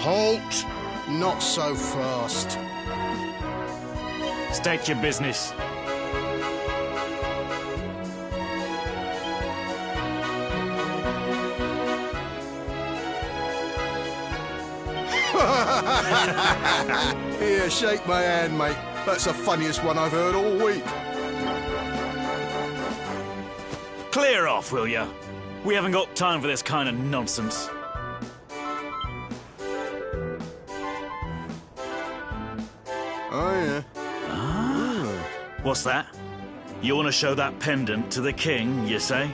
Halt! Not so fast. State your business. Here, shake my hand, mate. That's the funniest one I've heard all week. Clear off, will ya? We haven't got time for this kind of nonsense. Oh, yeah. What's that? You want to show that pendant to the king, you say?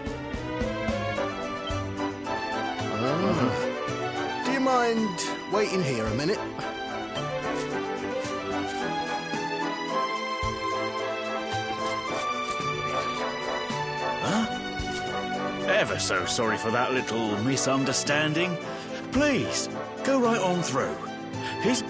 Do you mind waiting here a minute? Ever so sorry for that little misunderstanding. Please, go right on through. He's...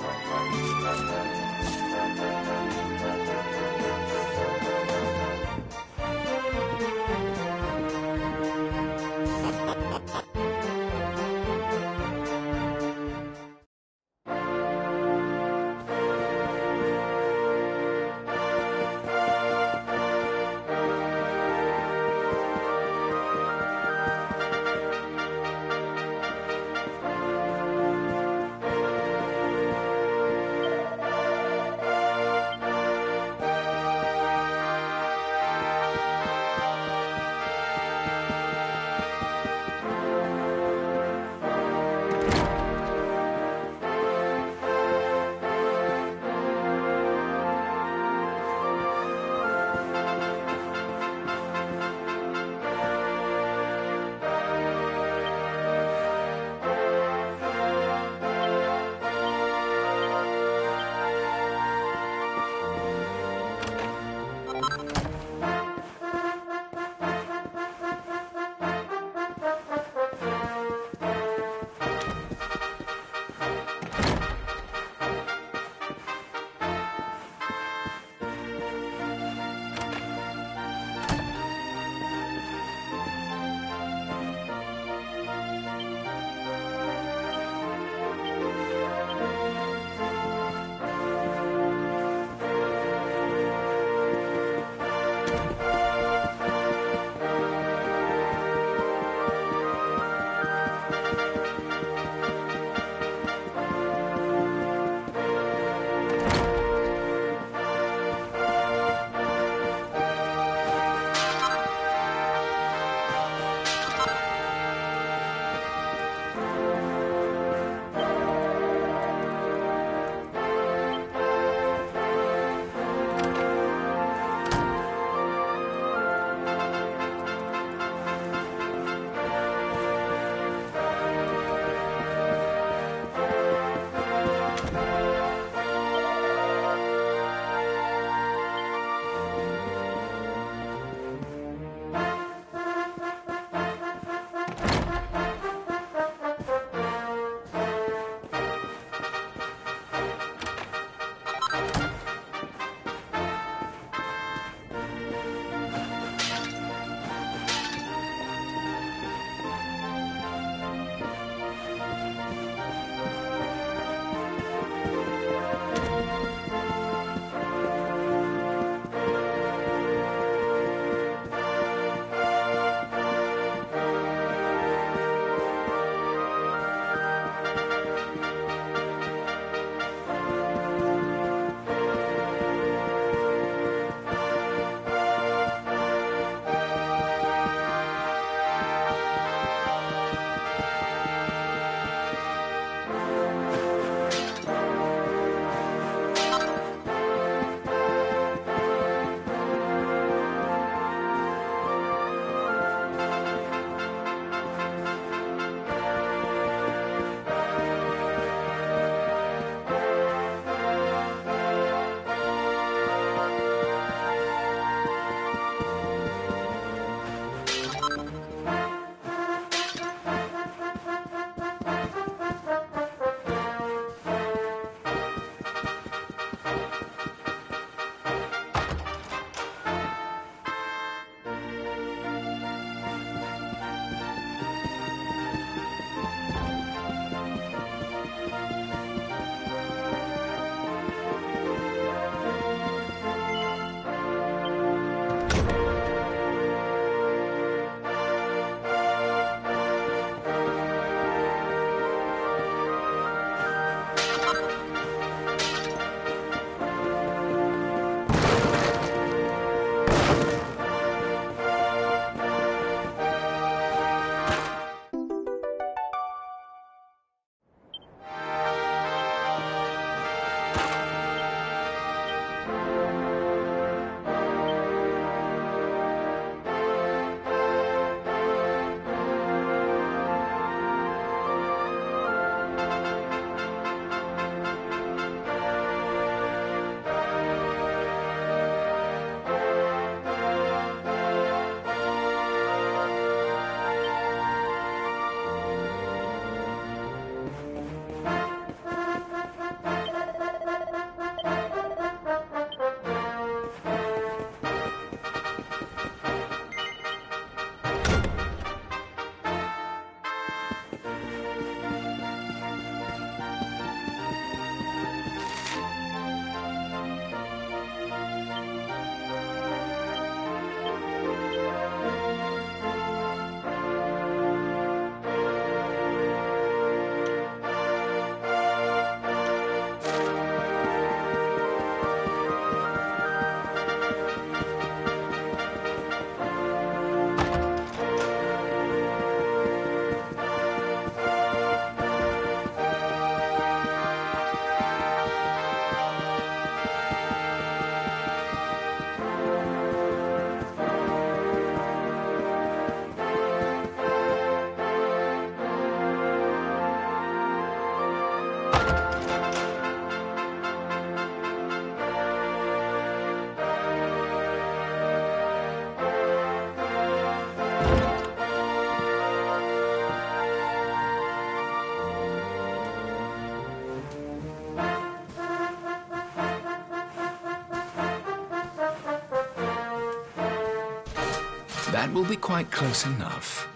That will be quite close enough.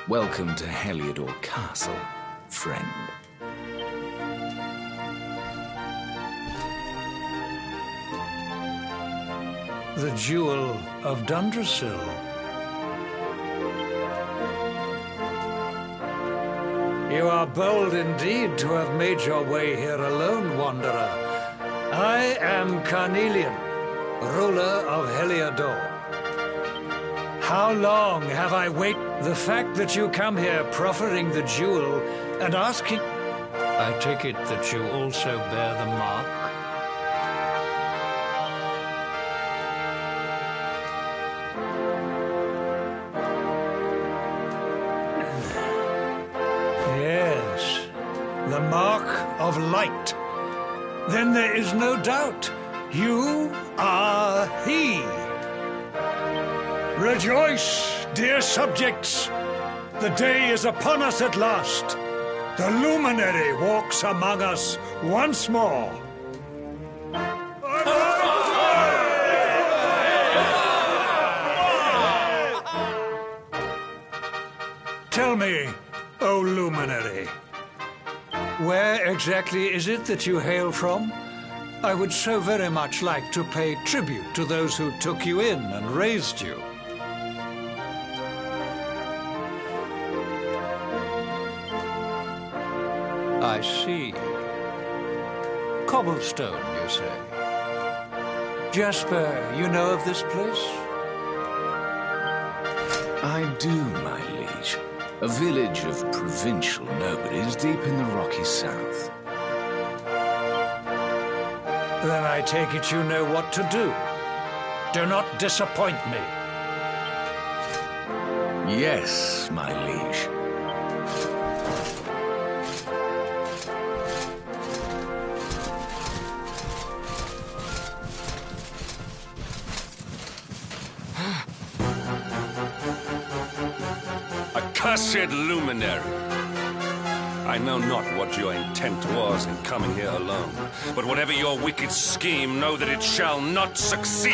Welcome to Heliodor Castle, friend. The Jewel of Dundrasil. You are bold indeed to have made your way here alone, Wanderer. I am Carnelian, ruler of Heliodor. How long have I waited? The fact that you come here proffering the jewel and asking... I take it that you also bear the mark? Yes, the mark of light. Then there is no doubt. You are he. Rejoice, dear subjects! The day is upon us at last. The luminary walks among us once more. Tell me, O luminary, where exactly is it that you hail from? I would so very much like to pay tribute to those who took you in and raised you. I see. Cobblestone, you say? Jasper, you know of this place? I do, my liege. A village of provincial nobodies deep in the rocky south. Then I take it you know what to do. Do not disappoint me. Yes, my liege. Accursed luminary! I know not what your intent was in coming here alone, but whatever your wicked scheme, know that it shall not succeed!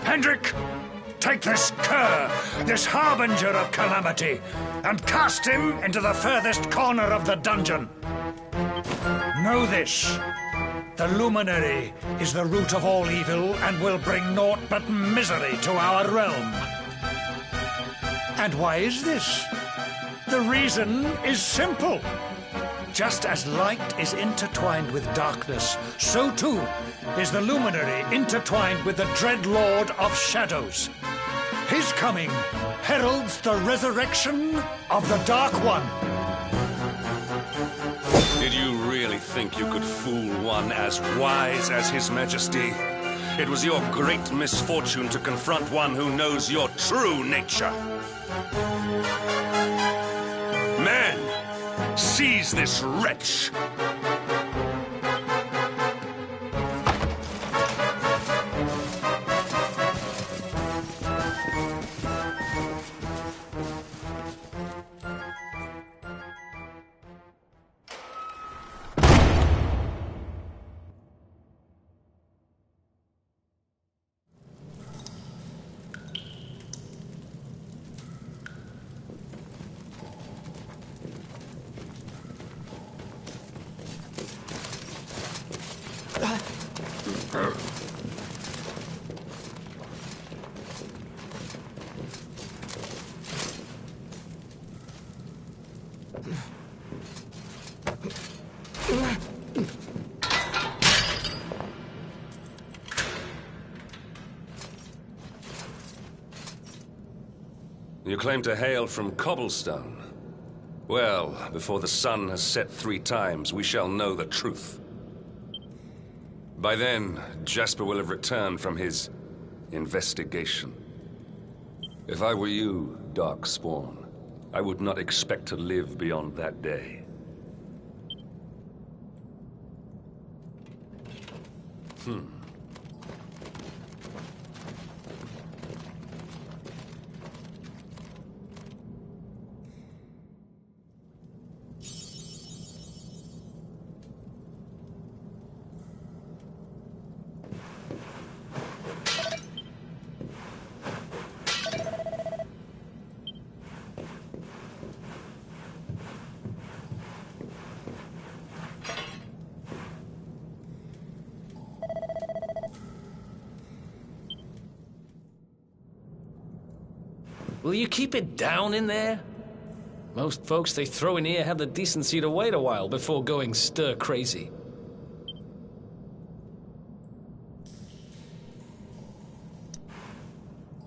Hendrik, take this cur, this harbinger of calamity, and cast him into the furthest corner of the dungeon. Know this. The luminary is the root of all evil and will bring naught but misery to our realm. And why is this? The reason is simple. Just as light is intertwined with darkness, so too is the luminary intertwined with the dread Lord of Shadows. His coming heralds the resurrection of the Dark One. Did you really think you could fool one as wise as His Majesty? It was your great misfortune to confront one who knows your true nature. Men, seize this wretch! You claim to hail from Cobblestone. Well, before the sun has set 3 times, we shall know the truth. By then, Jasper will have returned from his investigation. If I were you, Darkspawn, I would not expect to live beyond that day. Will you keep it down in there? Most folks they throw in here have the decency to wait a while before going stir crazy.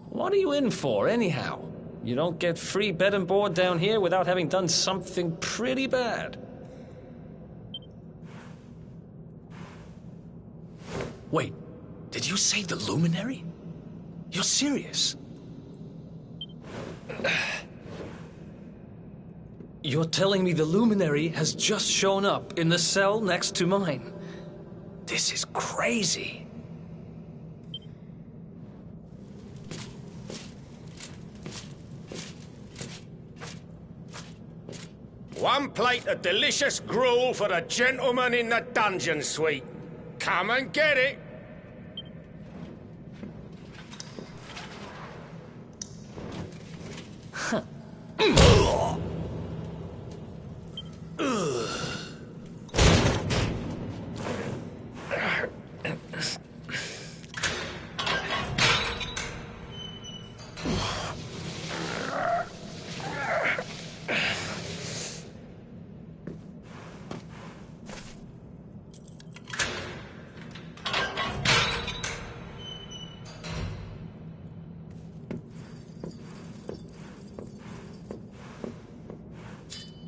What are you in for, anyhow? You don't get free bed and board down here without having done something pretty bad. Wait, did you say the Luminary? You're serious? You're telling me the Luminary has just shown up in the cell next to mine? This is crazy. One plate of delicious gruel for the gentleman in the dungeon suite. Come and get it.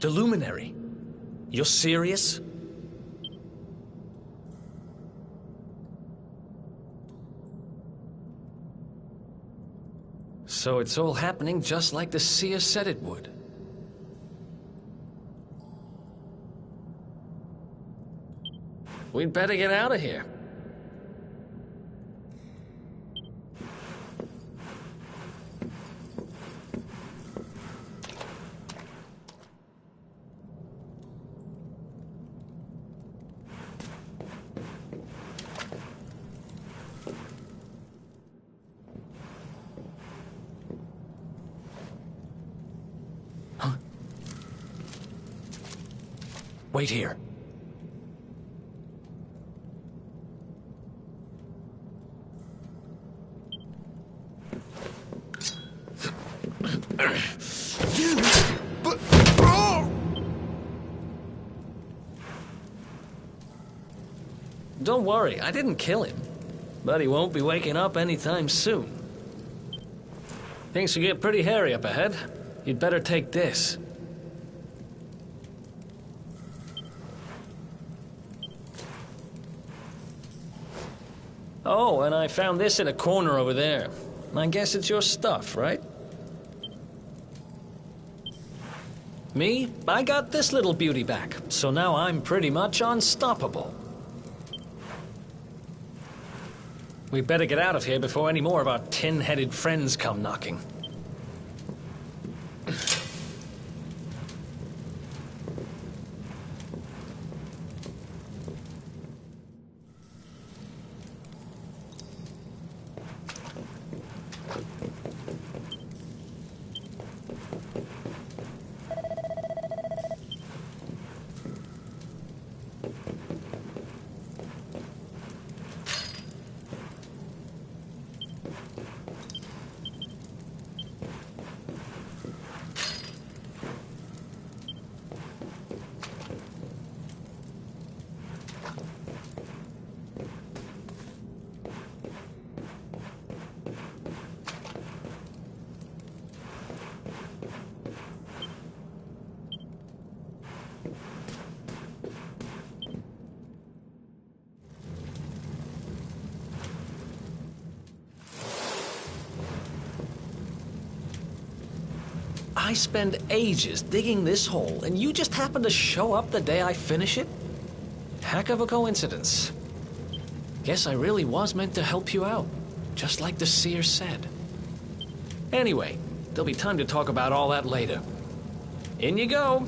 The Luminary? You're serious? So it's all happening just like the seer said it would. We'd better get out of here. Wait here. But... Oh! Don't worry, I didn't kill him. But he won't be waking up anytime soon. Things will get pretty hairy up ahead. You'd better take this. Oh, and I found this in a corner over there. I guess it's your stuff, right? Me? I got this little beauty back, so now I'm pretty much unstoppable. We better get out of here before any more of our tin-headed friends come knocking. I spend ages digging this hole, and you just happen to show up the day I finish it? Heck of a coincidence. Guess I really was meant to help you out, just like the seer said. Anyway, there'll be time to talk about all that later. In you go.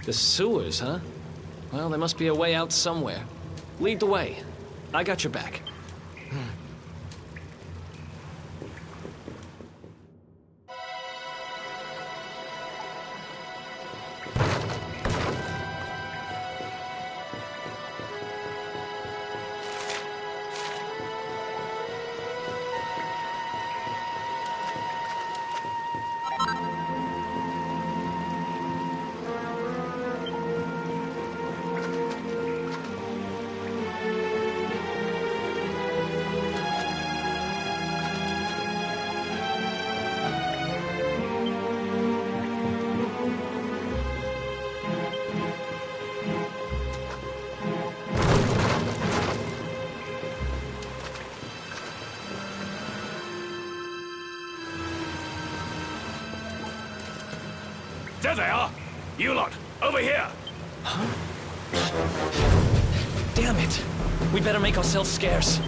The sewers, huh? Well, there must be a way out somewhere. Lead the way. I got your back. There they are! You lot, over here! Damn it! We better make ourselves scarce.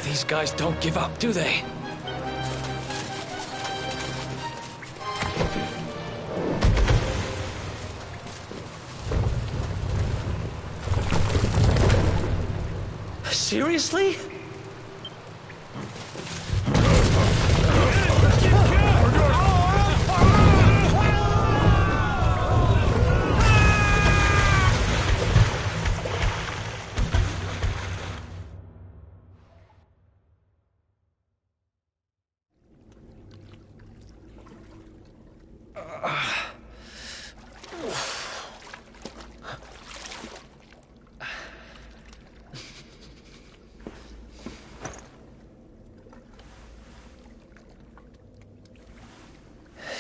These guys don't give up, do they? Seriously?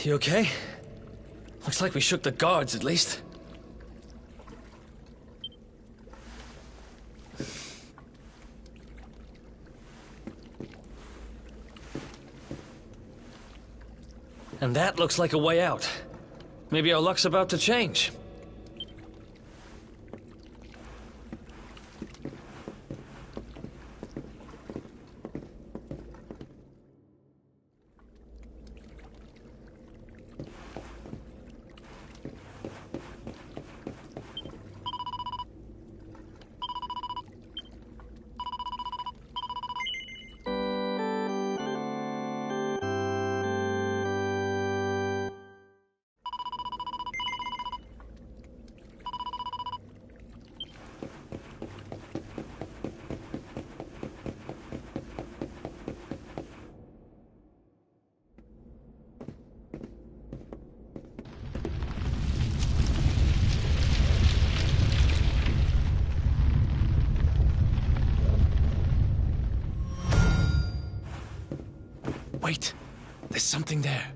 You okay? Looks like we shook the guards, at least. And that looks like a way out. Maybe our luck's about to change. Wait, there's something there.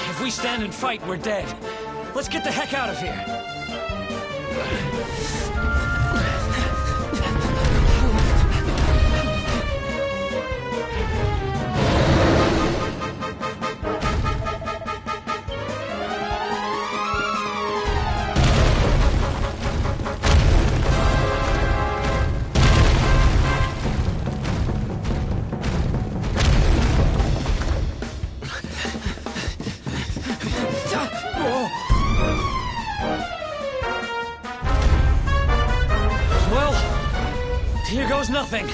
If we stand and fight, we're dead. Let's get the heck out of here. Here goes nothing.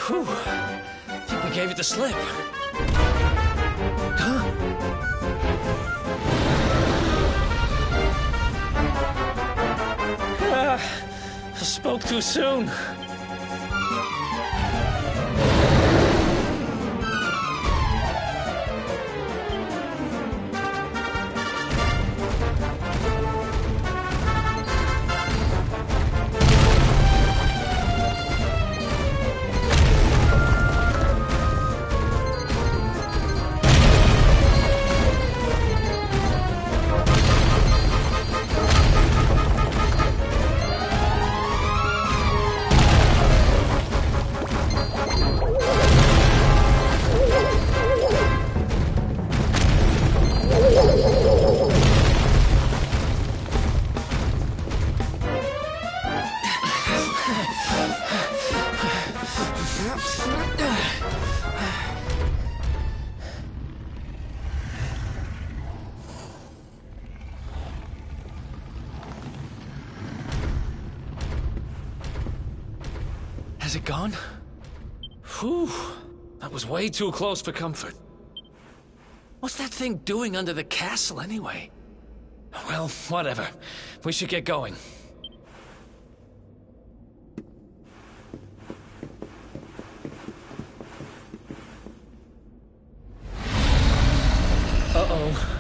Whew. I think we gave it the slip. Huh? I spoke too soon. Has it gone? Whew. That was way too close for comfort. What's that thing doing under the castle, anyway? Well, whatever. We should get going. Uh-oh.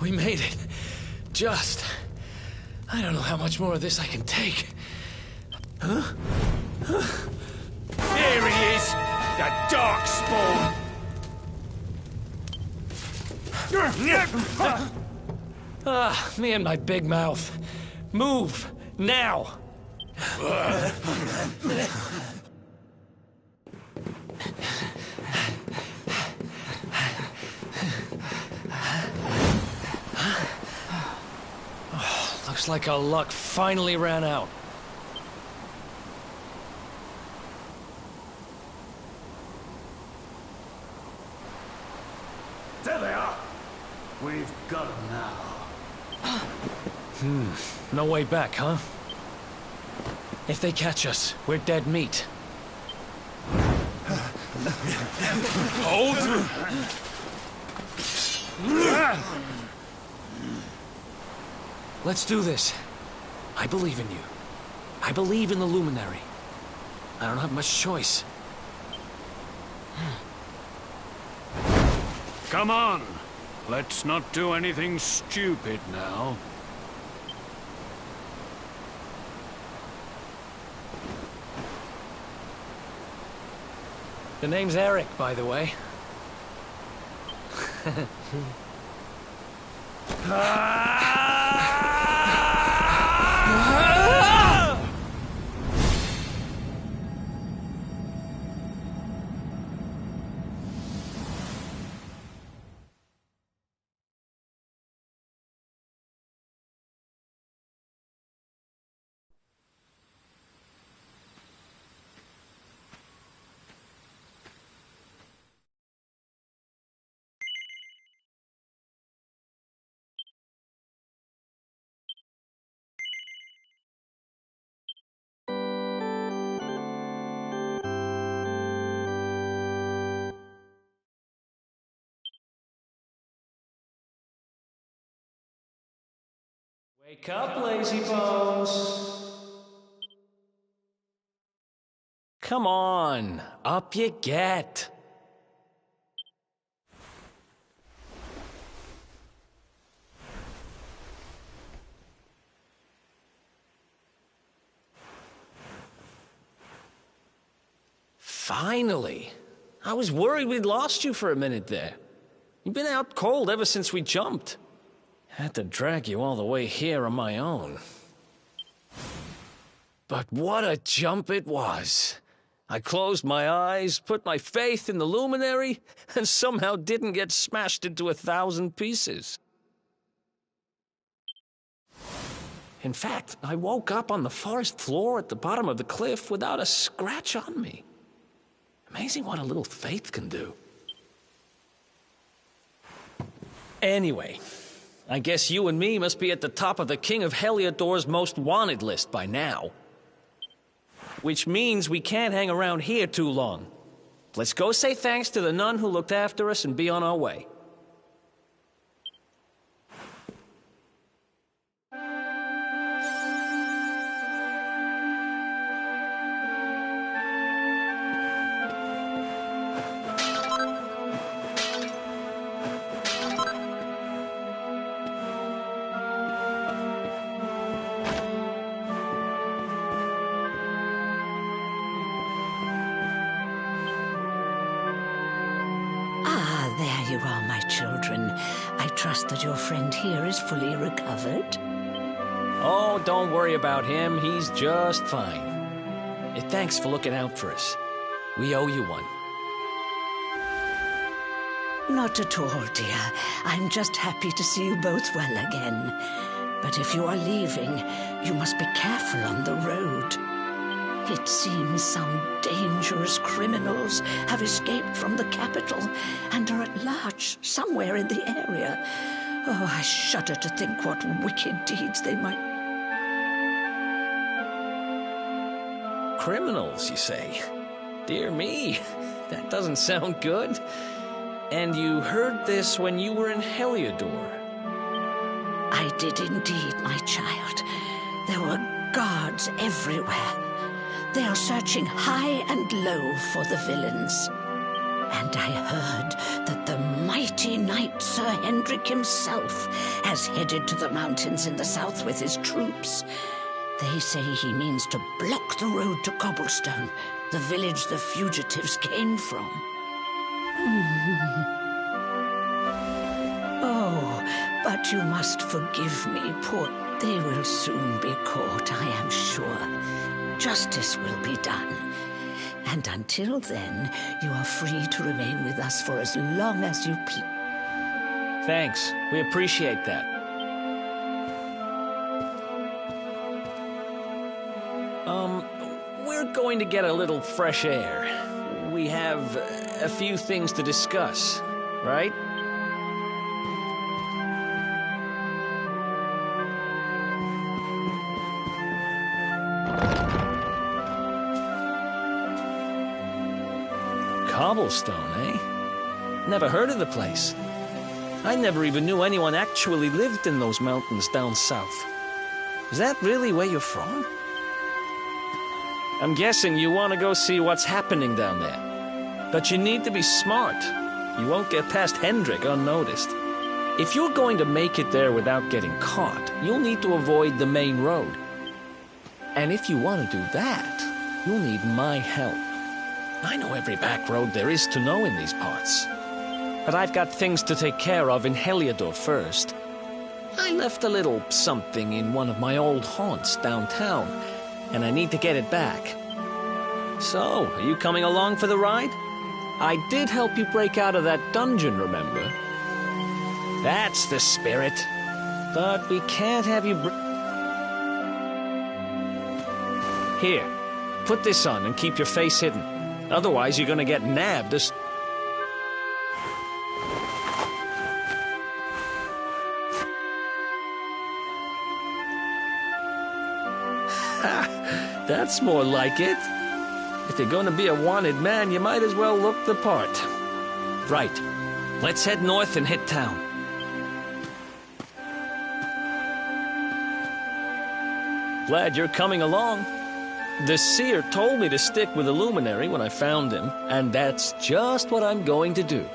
We made it. Just. I don't know how much more of this I can take. Huh? Here he is, the Darkspawn. Me and my big mouth. Move, now! Looks like our luck finally ran out. We've got him now. No way back, huh? If they catch us, we're dead meat. Hold! Let's do this. I believe in you. I believe in the Luminary. I don't have much choice. Come on! Let's not do anything stupid now. The name's Eric, by the way. Wake up, lazy bones. Come on, up you get. Finally. I was worried we'd lost you for a minute there. You've been out cold ever since we jumped. Had to drag you all the way here on my own. But what a jump it was. I closed my eyes, put my faith in the Luminary, and somehow didn't get smashed into 1,000 pieces. In fact, I woke up on the forest floor at the bottom of the cliff without a scratch on me. Amazing what a little faith can do. Anyway, I guess you and me must be at the top of the King of Heliodor's most wanted list by now. Which means we can't hang around here too long. Let's go say thanks to the nun who looked after us and be on our way. There you are, my children. I trust that your friend here is fully recovered. Oh, don't worry about him. He's just fine. Thanks for looking out for us. We owe you one. Not at all, dear. I'm just happy to see you both well again. But if you are leaving, you must be careful on the road. It seems some dangerous criminals have escaped from the capital and are at large somewhere in the area. Oh, I shudder to think what wicked deeds they might... Criminals, you say? Dear me, that doesn't sound good. And you heard this when you were in Heliodor? I did indeed, my child. There were guards everywhere. They are searching high and low for the villains. And I heard that the mighty knight Sir Hendrik himself has headed to the mountains in the south with his troops. They say he means to block the road to Cobblestone, the village the fugitives came from. Oh, but you must forgive me, poor. They will soon be caught, I am sure. Justice will be done. And until then, you are free to remain with us for as long as you please. Thanks. We appreciate that. We're going to get a little fresh air. We have a few things to discuss, right? Cobblestone, eh? Never heard of the place. I never even knew anyone actually lived in those mountains down south. Is that really where you're from? I'm guessing you want to go see what's happening down there. But you need to be smart. You won't get past Hendrik unnoticed. If you're going to make it there without getting caught, you'll need to avoid the main road. And if you want to do that, you'll need my help. I know every back road there is to know in these parts. But I've got things to take care of in Heliodor first. I left a little something in one of my old haunts downtown, and I need to get it back. So, are you coming along for the ride? I did help you break out of that dungeon, remember? That's the spirit. But we can't have you Here, put this on and keep your face hidden. Otherwise, you're gonna get nabbed. That's more like it. If you're gonna be a wanted man, you might as well look the part. Right. Let's head north and hit town. Glad you're coming along. The seer told me to stick with the luminary when I found him, and that's just what I'm going to do.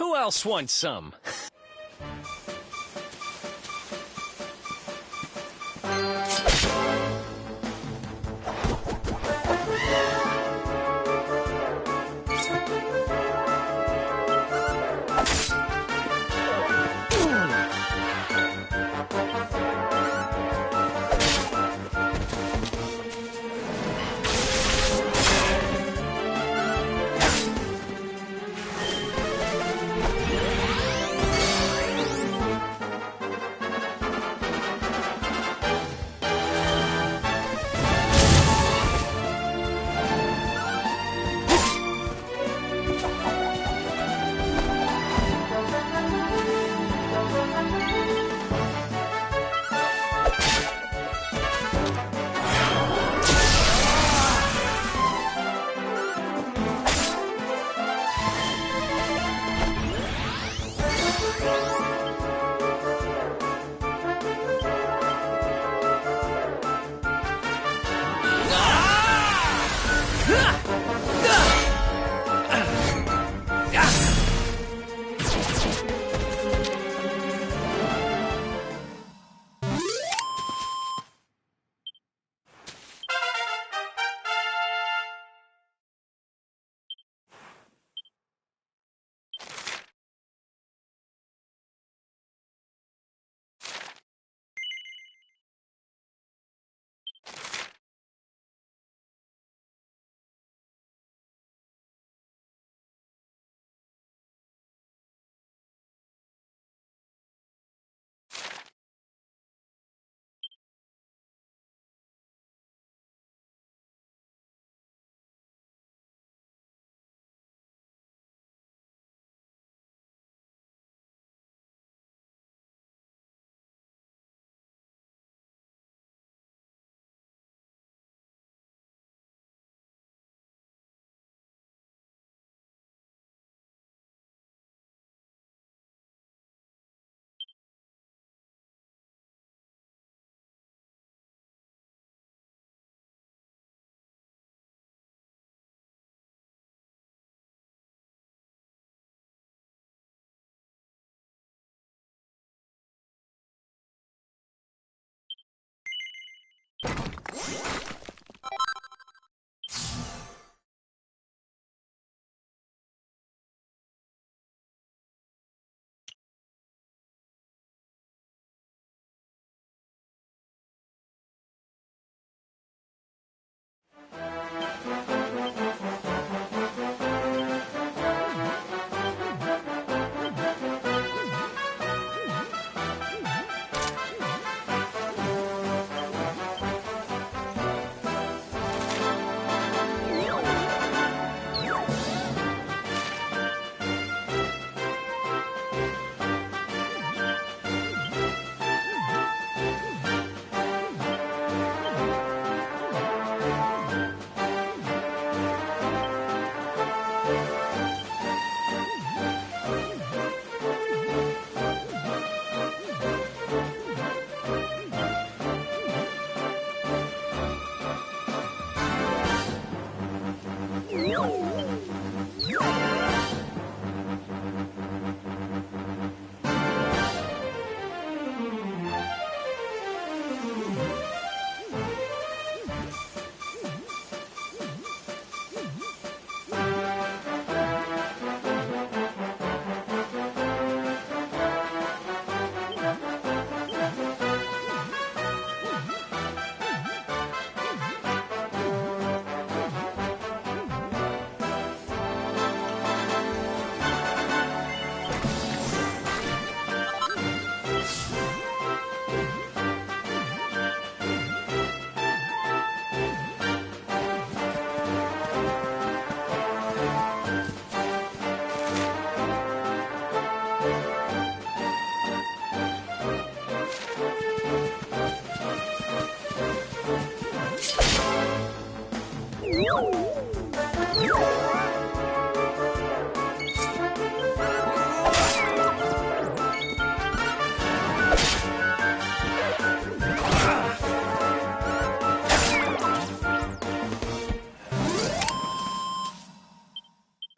Who else wants some?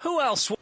Who else?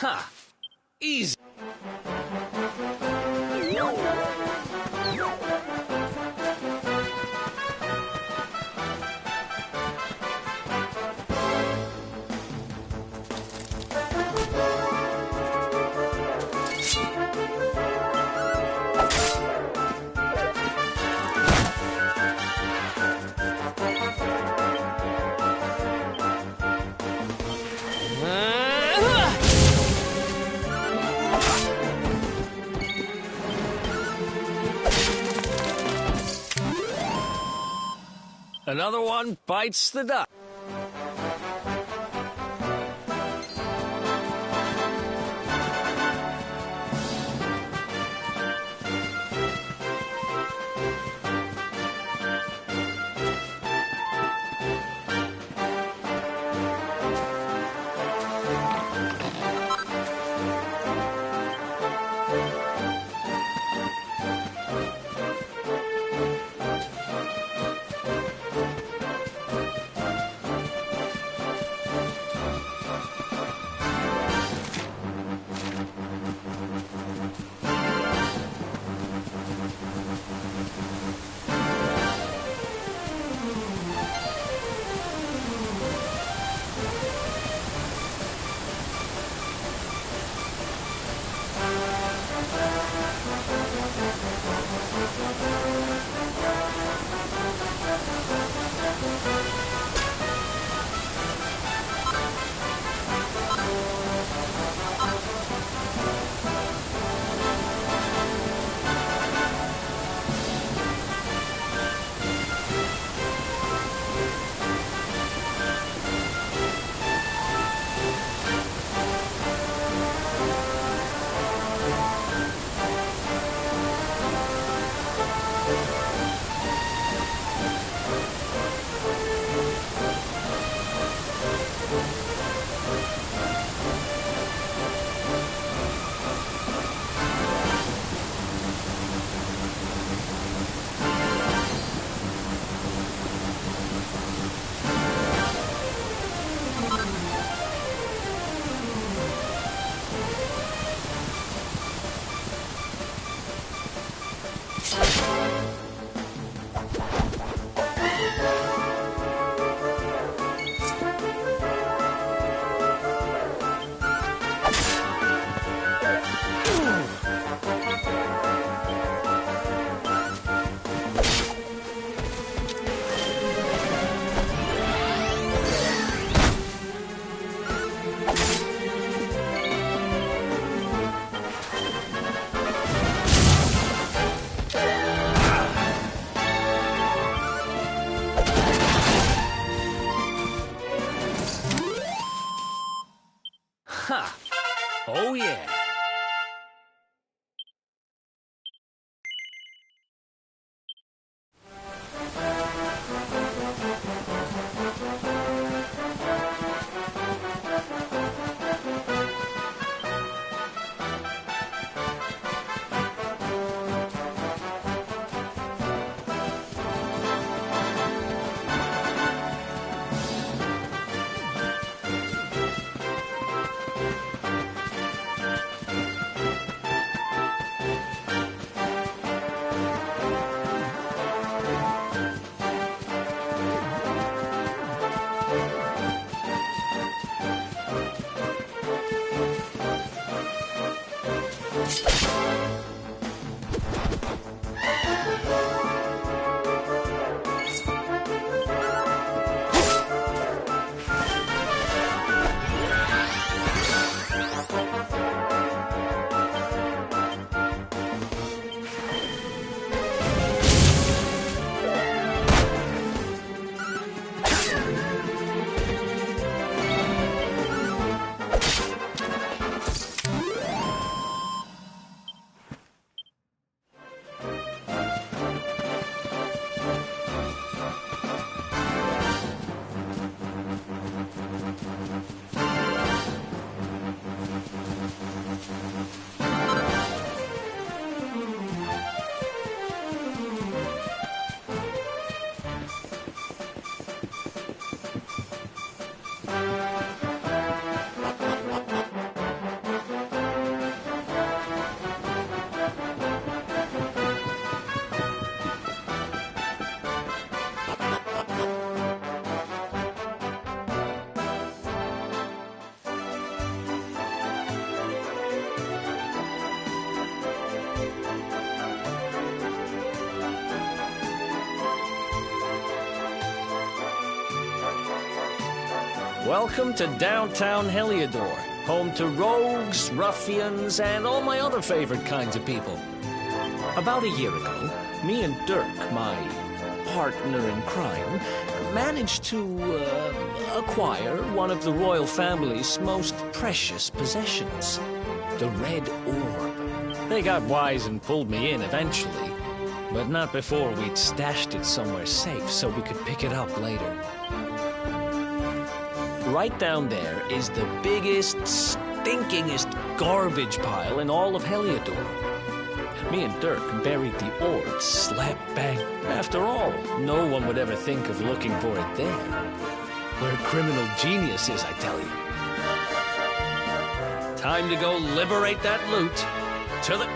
Ha! Easy. Another one bites the dust. Welcome to downtown Heliodor, home to rogues, ruffians, and all my other favorite kinds of people. About a year ago, me and Dirk, my partner in crime, managed to acquire one of the royal family's most precious possessions, the Red Orb. They got wise and pulled me in eventually, but not before we'd stashed it somewhere safe so we could pick it up later. Right down there is the biggest, stinkingest garbage pile in all of Heliodor. Me and Dirk buried the orb slap bang. After all, no one would ever think of looking for it there. We're criminal geniuses, I tell you. Time to go liberate that loot. To the...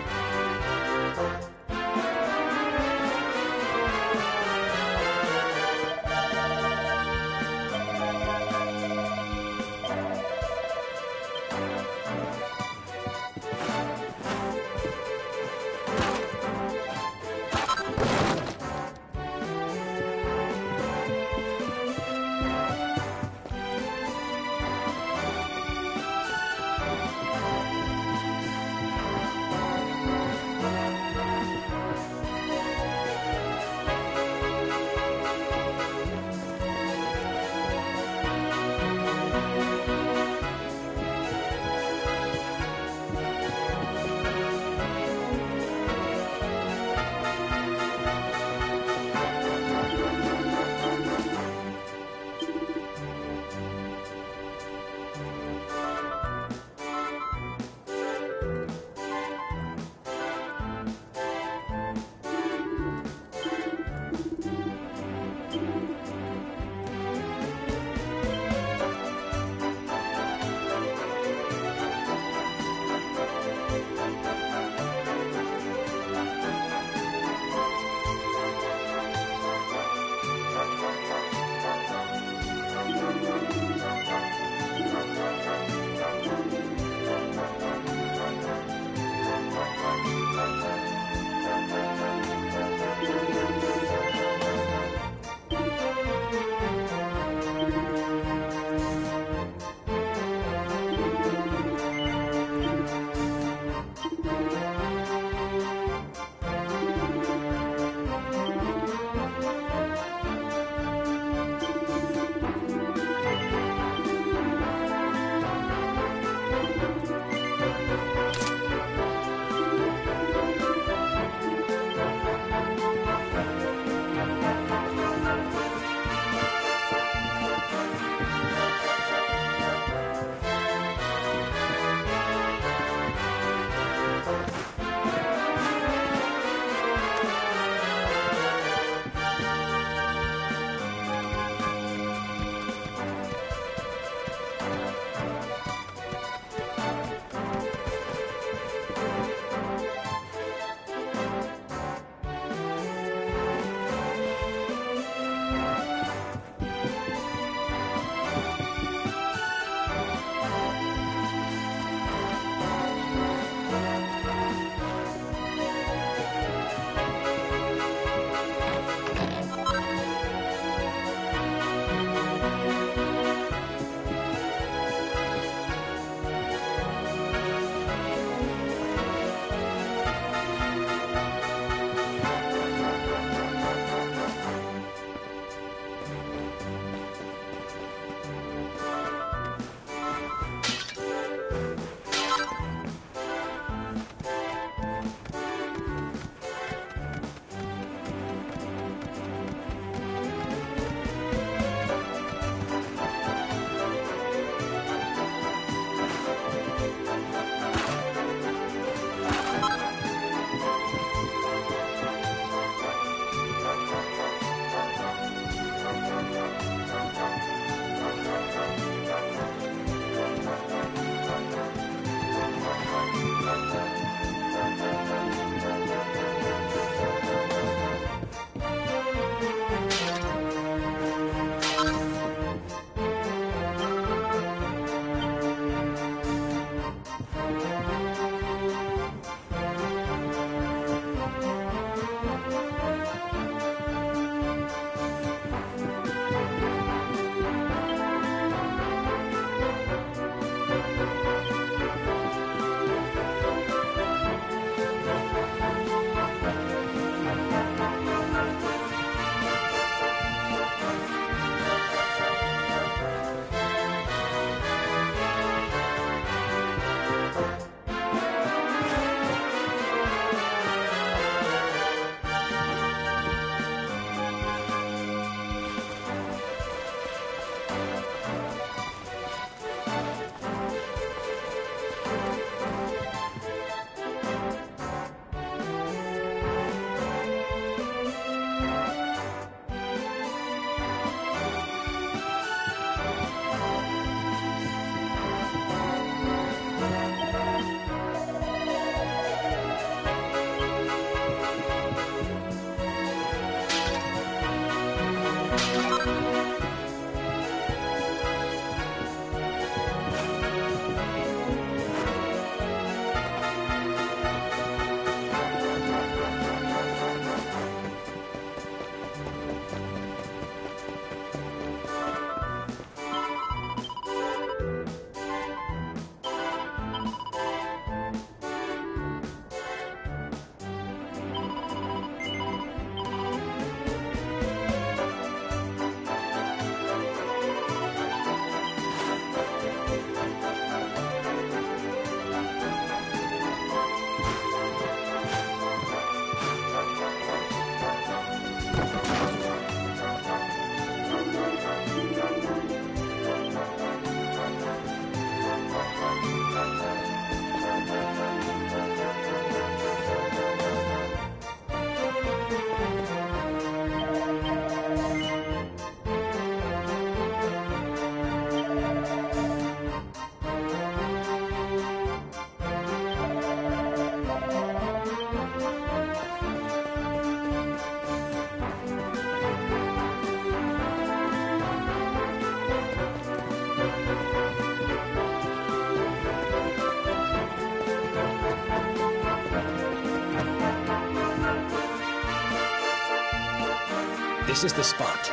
This is the spot.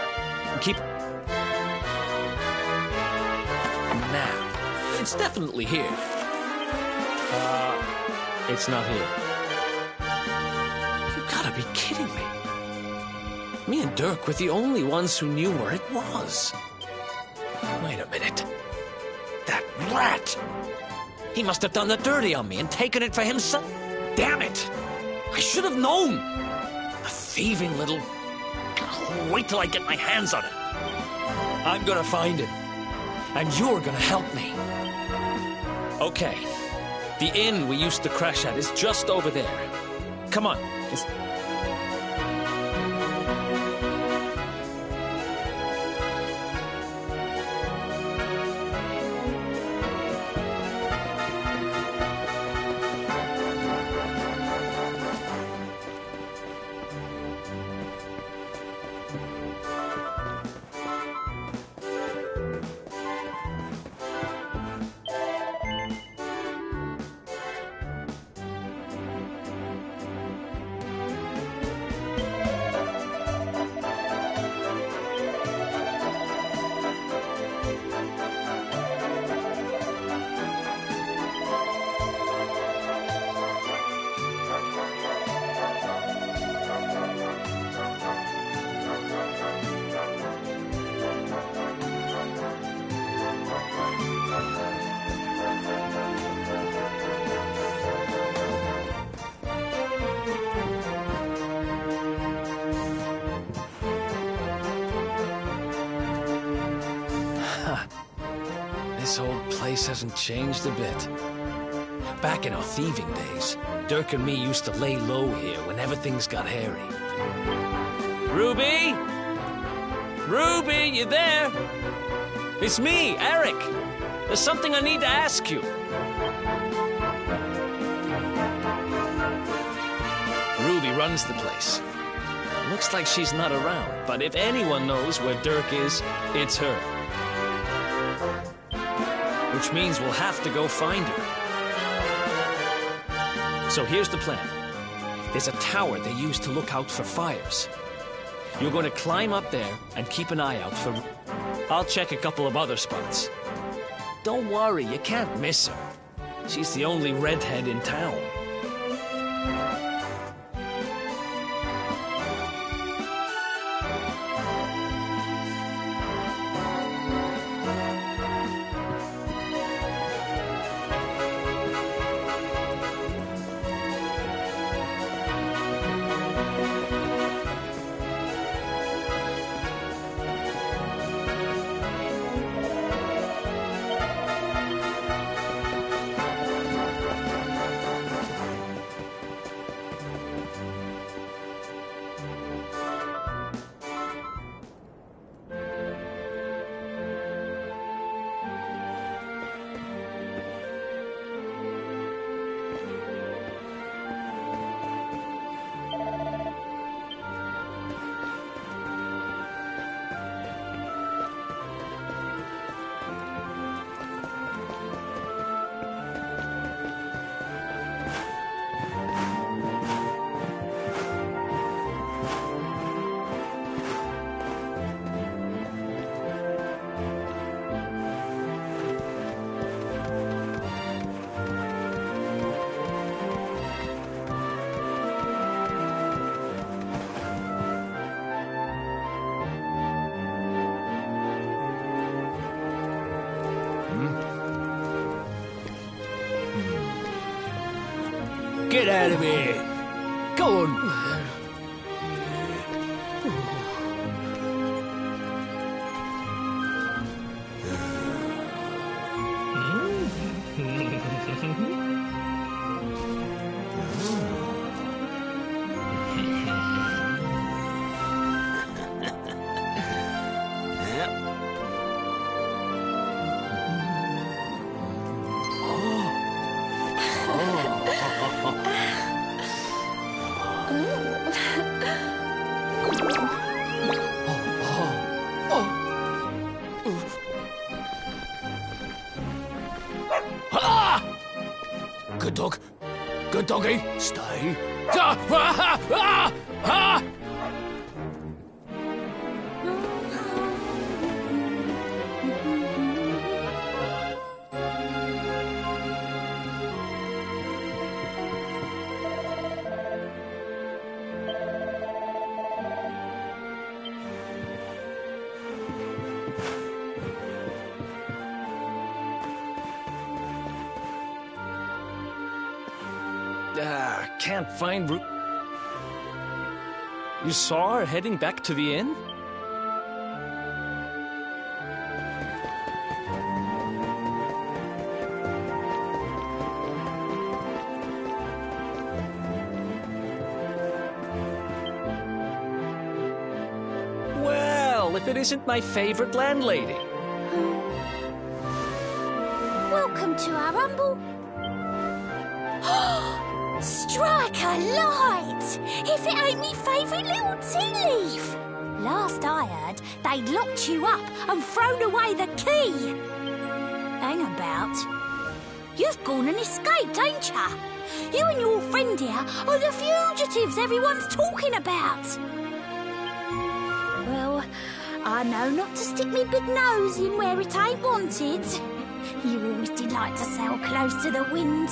Keep... Now, it's definitely here. It's not here. You gotta be kidding me. Me and Dirk were the only ones who knew where it was. Wait a minute. That rat! He must have done the dirty on me and taken it for himself. Damn it! I should have known! A thieving little... Wait till I get my hands on it. I'm gonna find it. And you're gonna help me. Okay. The inn we used to crash at is just over there. Come on. Just... This whole place hasn't changed a bit. Back in our thieving days, Dirk and me used to lay low here whenever things got hairy. Ruby? Ruby, you there? It's me, Eric. There's something I need to ask you. Ruby runs the place. Looks like she's not around, but if anyone knows where Dirk is, it's her. Which means we'll have to go find her. So here's the plan. There's a tower they use to look out for fires. You're going to climb up there and keep an eye out for... I'll check a couple of other spots. Don't worry, you can't miss her. She's the only redhead in town. Get out of here! Go on! Good dog. Good doggy. Stay. can't find You saw her heading back to the inn? Well, if it isn't my favorite landlady. Welcome to our humble... Strike a light! If it ain't me favourite little tea leaf! Last I heard, they'd locked you up and thrown away the key! Hang about. You've gone and escaped, ain't ya? You and your friend here are the fugitives everyone's talking about! Well, I know not to stick me big nose in where it ain't wanted. You always did like to sail close to the wind.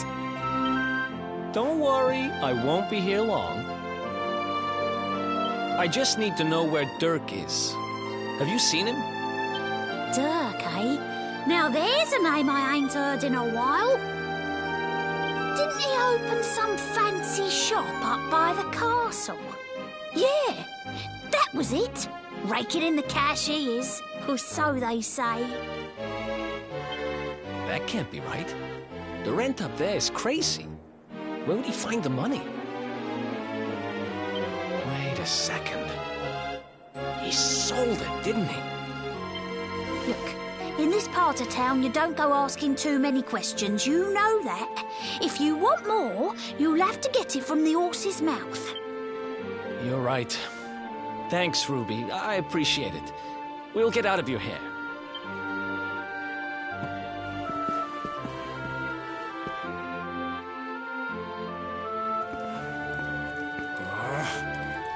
Don't worry, I won't be here long. I just need to know where Dirk is. Have you seen him? Dirk, eh? Now there's a name I ain't heard in a while. Didn't he open some fancy shop up by the castle? Yeah, that was it. Raking in the cash he is, or so they say. That can't be right. The rent up there is crazy. Where would he find the money? Wait a second. He sold it, didn't he? Look, in this part of town, you don't go asking too many questions. You know that. If you want more, you'll have to get it from the horse's mouth. You're right. Thanks, Ruby. I appreciate it. We'll get out of your hair.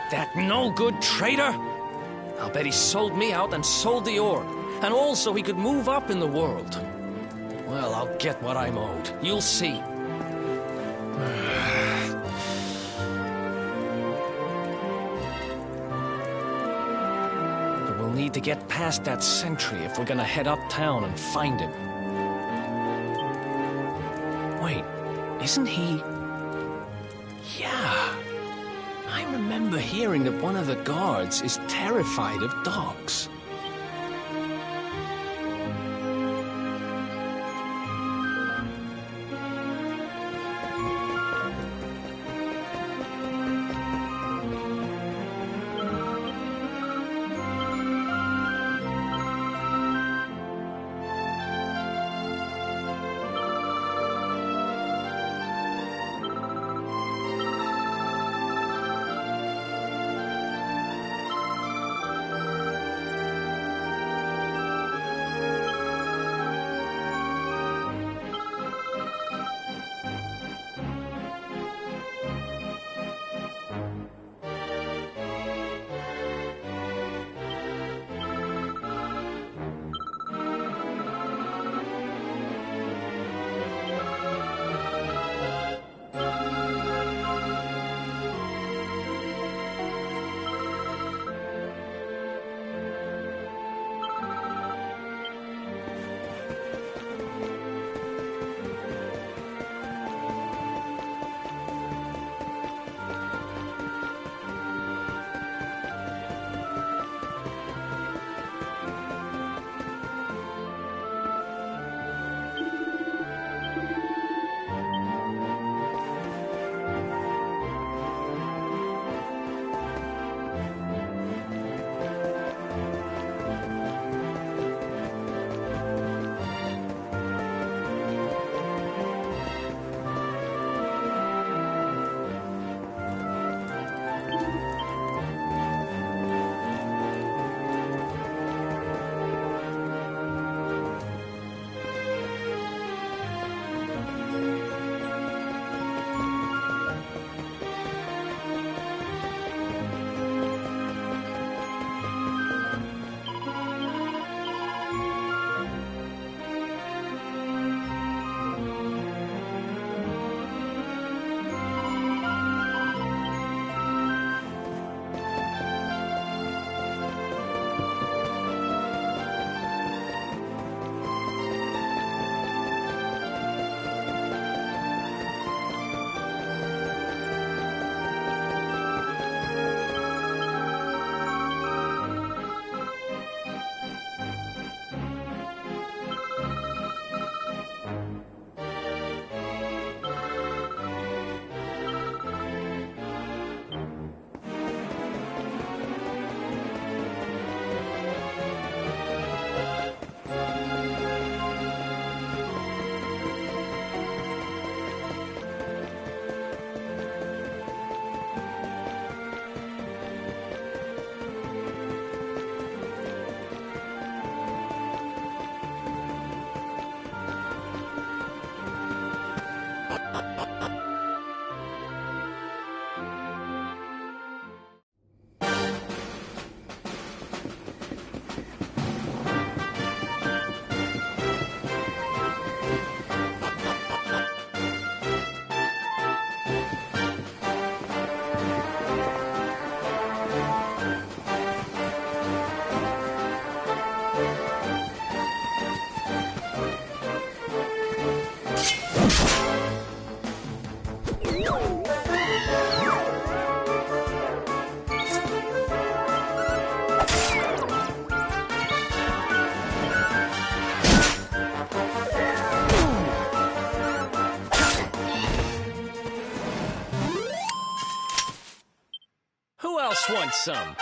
That no-good traitor! I'll bet he sold me out and sold the orb. And also he could move up in the world. Well, I'll get what I'm owed. You'll see. But we'll need to get past that sentry if we're gonna head uptown and find him. Wait, isn't he... Yeah. I remember hearing that one of the guards is terrified of dogs. else wants some?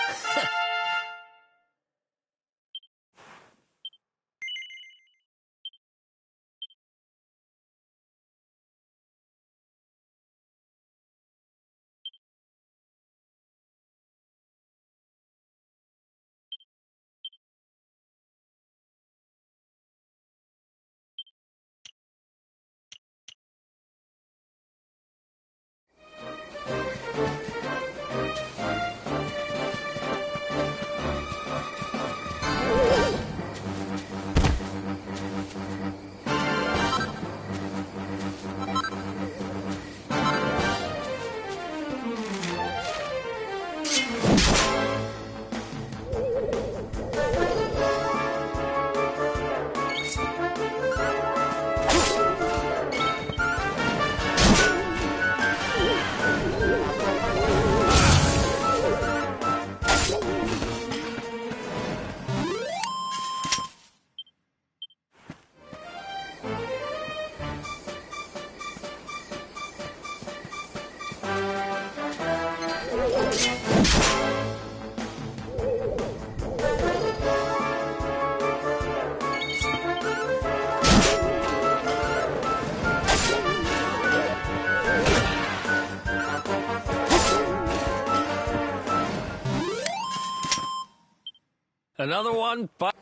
Another one, but...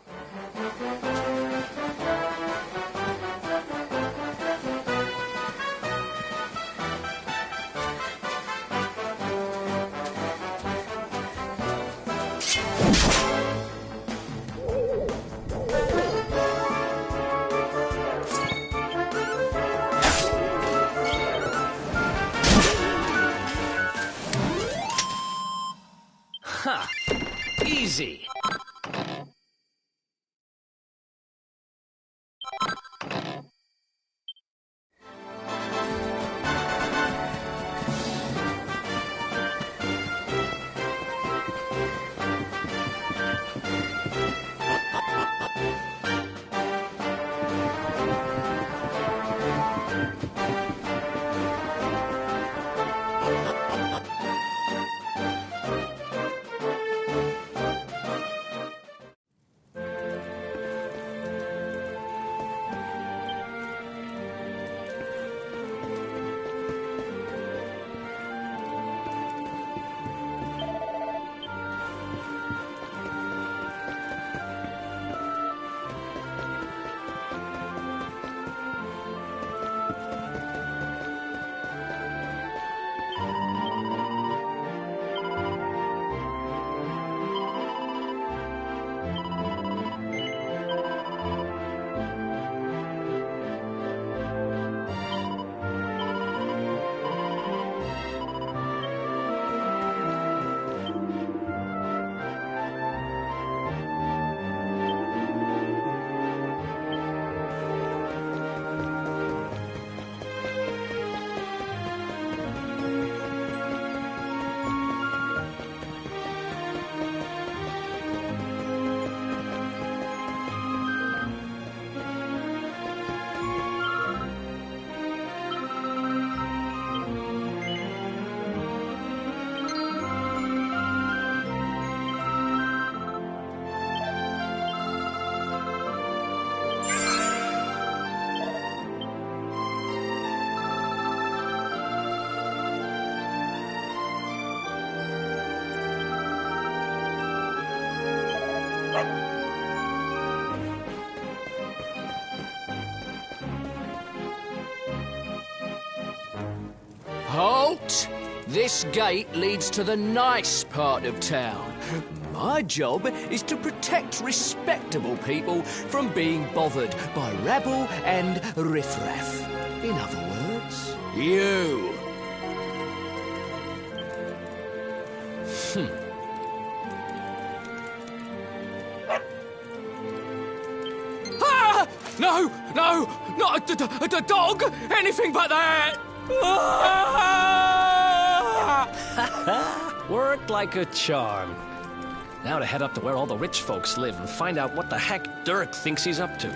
Ha! Easy. Halt! This gate leads to the nice part of town. My job is to protect respectable people from being bothered by rabble and riffraff. In other words, you. Ah! No! No! Not a dog! Anything but that! Worked like a charm. Now to head up to where all the rich folks live and find out what the heck Dirk thinks he's up to.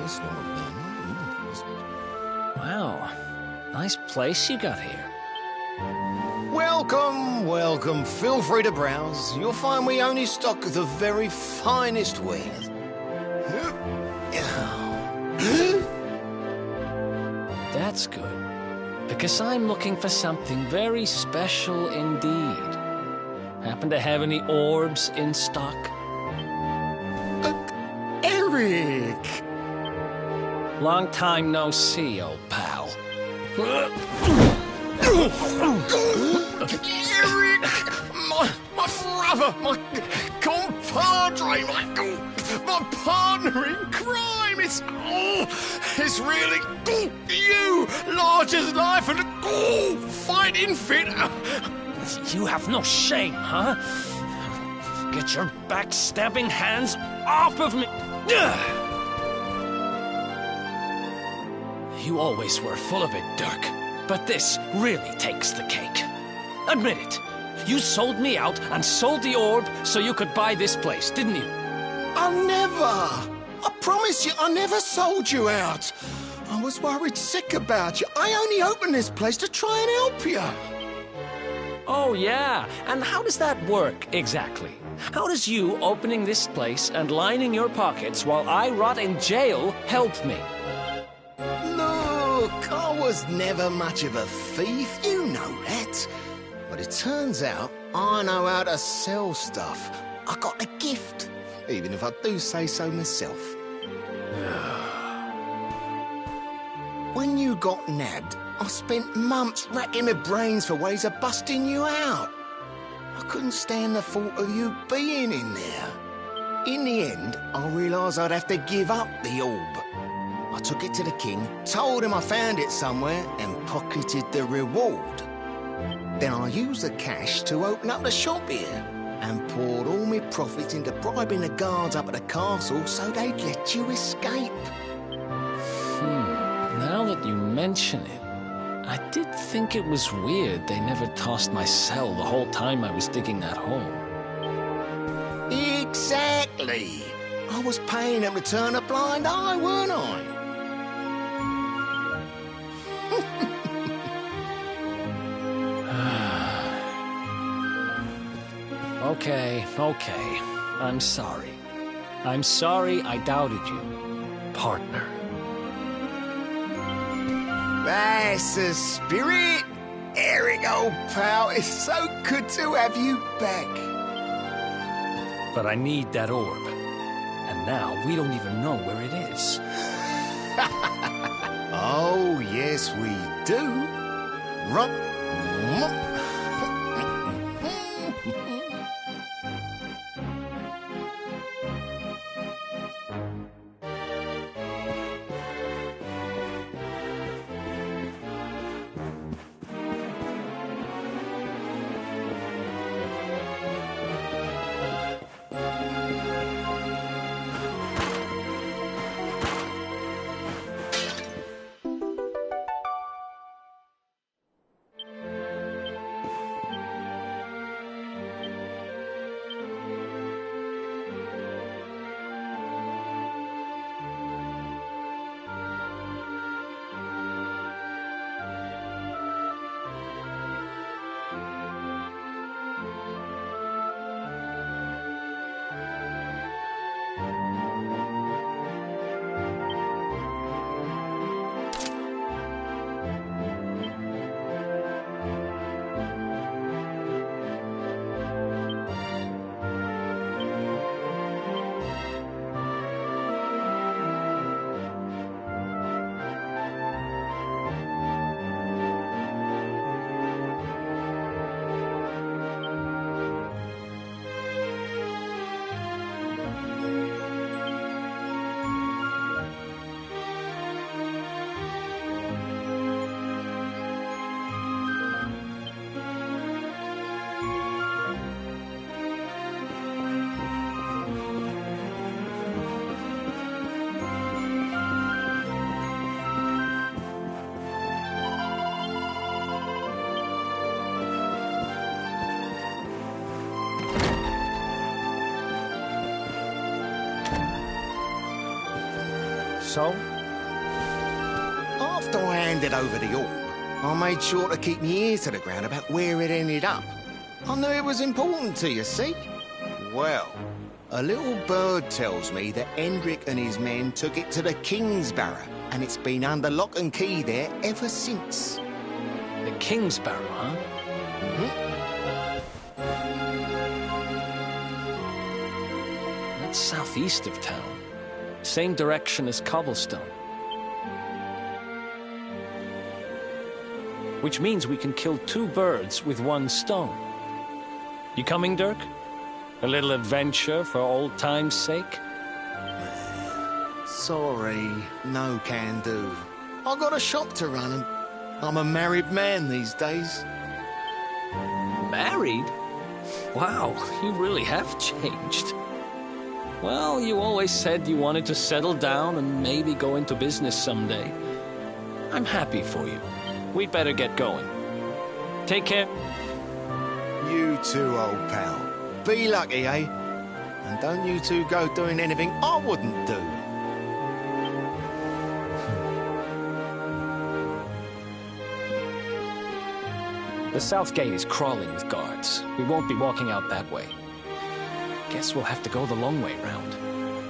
It's not bad. Wow, nice place you got here. Welcome, welcome. Feel free to browse. You'll find we only stock the very finest wares. That's good, because I'm looking for something very special indeed. Happen to have any orbs in stock? Eric! Long time no see, old pal. Eric! My brother, my compadre, my partner in crime! It's really you, large as life and fighting fit. You have no shame, huh? Get your backstabbing hands off of me! You always were full of it, Dirk. But this really takes the cake. Admit it. You sold me out and sold the orb so you could buy this place, didn't you? I never! I promise you, I never sold you out. I was worried sick about you. I only opened this place to try and help you. Oh, yeah. And how does that work, exactly? How does you opening this place and lining your pockets while I rot in jail help me? Look, I was never much of a thief, you know that. But it turns out I know how to sell stuff. I got a gift, even if I do say so myself. When you got nabbed, I spent months racking my brains for ways of busting you out. I couldn't stand the thought of you being in there. In the end, I realised I'd have to give up the orb. I took it to the king, told him I found it somewhere, and pocketed the reward. Then I used the cash to open up the shop here, and poured all my profits into bribing the guards up at the castle so they'd let you escape. Now that you mention it, I did think it was weird they never tossed my cell the whole time I was digging that hole. Exactly. I was paying them to turn a blind eye, weren't I? Okay. I'm sorry. I'm sorry I doubted you, partner. That's the spirit! Eric, old pal, it's so good to have you back. But I need that orb. And now we don't even know where it is. Oh, yes, we do. So? After I handed over the orb, I made sure to keep my ears to the ground about where it ended up. I knew it was important to you, see? Well, a little bird tells me that Hendrik and his men took it to the Kingsbarrow, and it's been under lock and key there ever since. The Kingsbarrow, huh? That's southeast of town. Same direction as Cobblestone. Which means we can kill 2 birds with 1 stone. You coming, Dirk? A little adventure for old time's sake? Sorry, no can do. I got a shop to run and I'm a married man these days. Married? Wow, you really have changed. Well, you always said you wanted to settle down and maybe go into business someday. I'm happy for you. We'd better get going. Take care. You too, old pal. Be lucky, eh? And don't you two go doing anything I wouldn't do. The south gate is crawling with guards. We won't be walking out that way. Guess we'll have to go the long way round.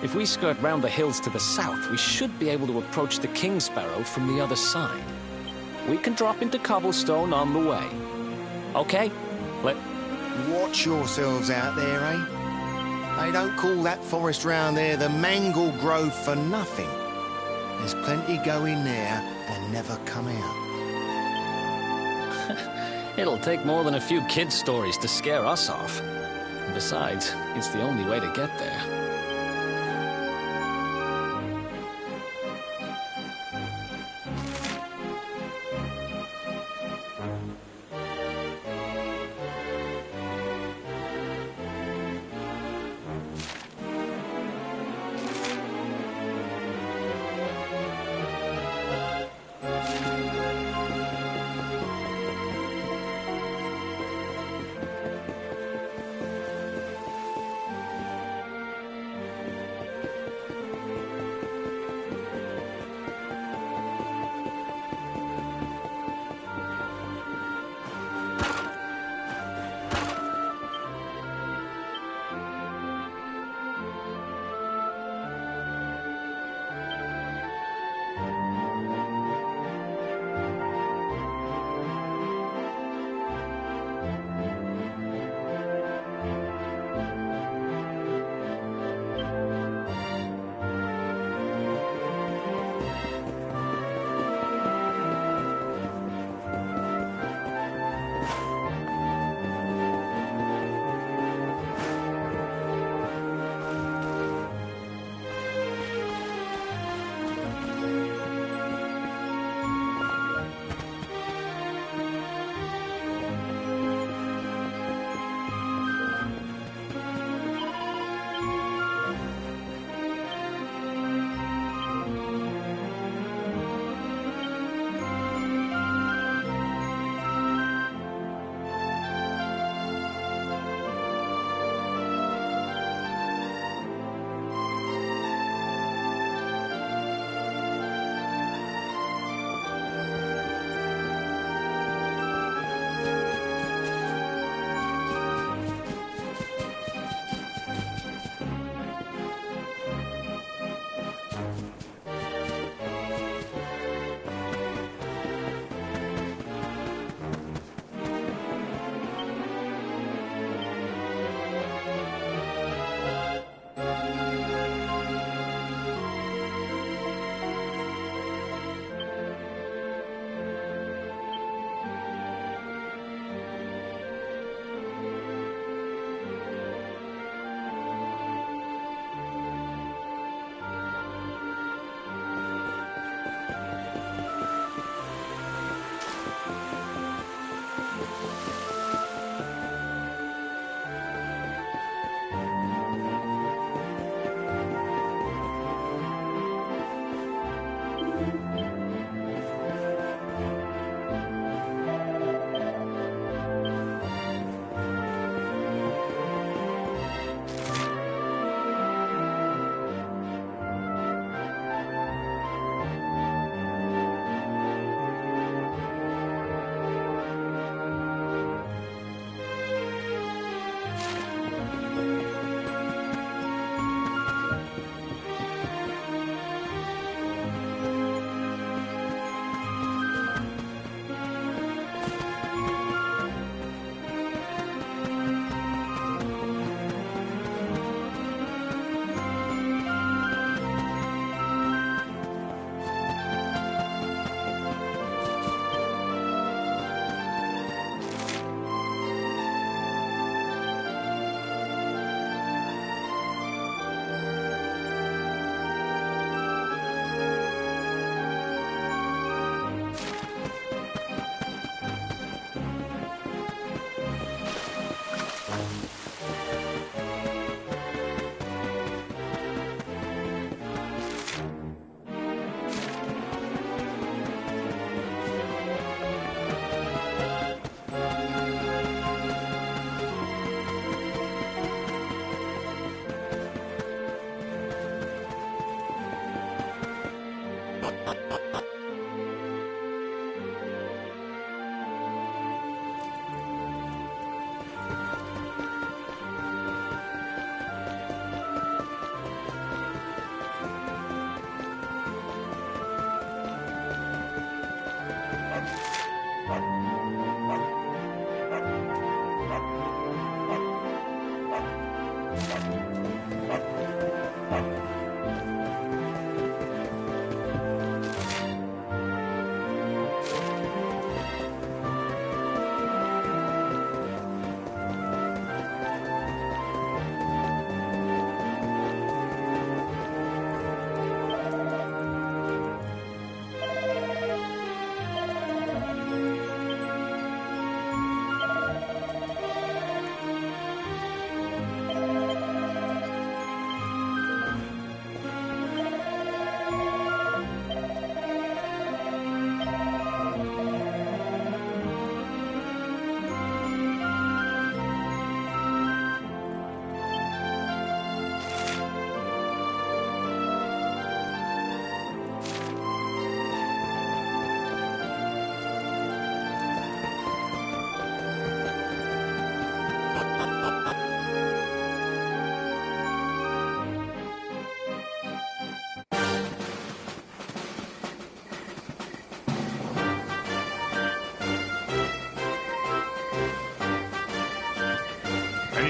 If we skirt round the hills to the south, we should be able to approach the Kingsbarrow from the other side. We can drop into Cobblestone on the way. Okay? Watch yourselves out there, eh? They don't call that forest round there the Mangle Grove for nothing. There's plenty go in there and never come out. It'll take more than a few kid stories to scare us off. And besides, it's the only way to get there.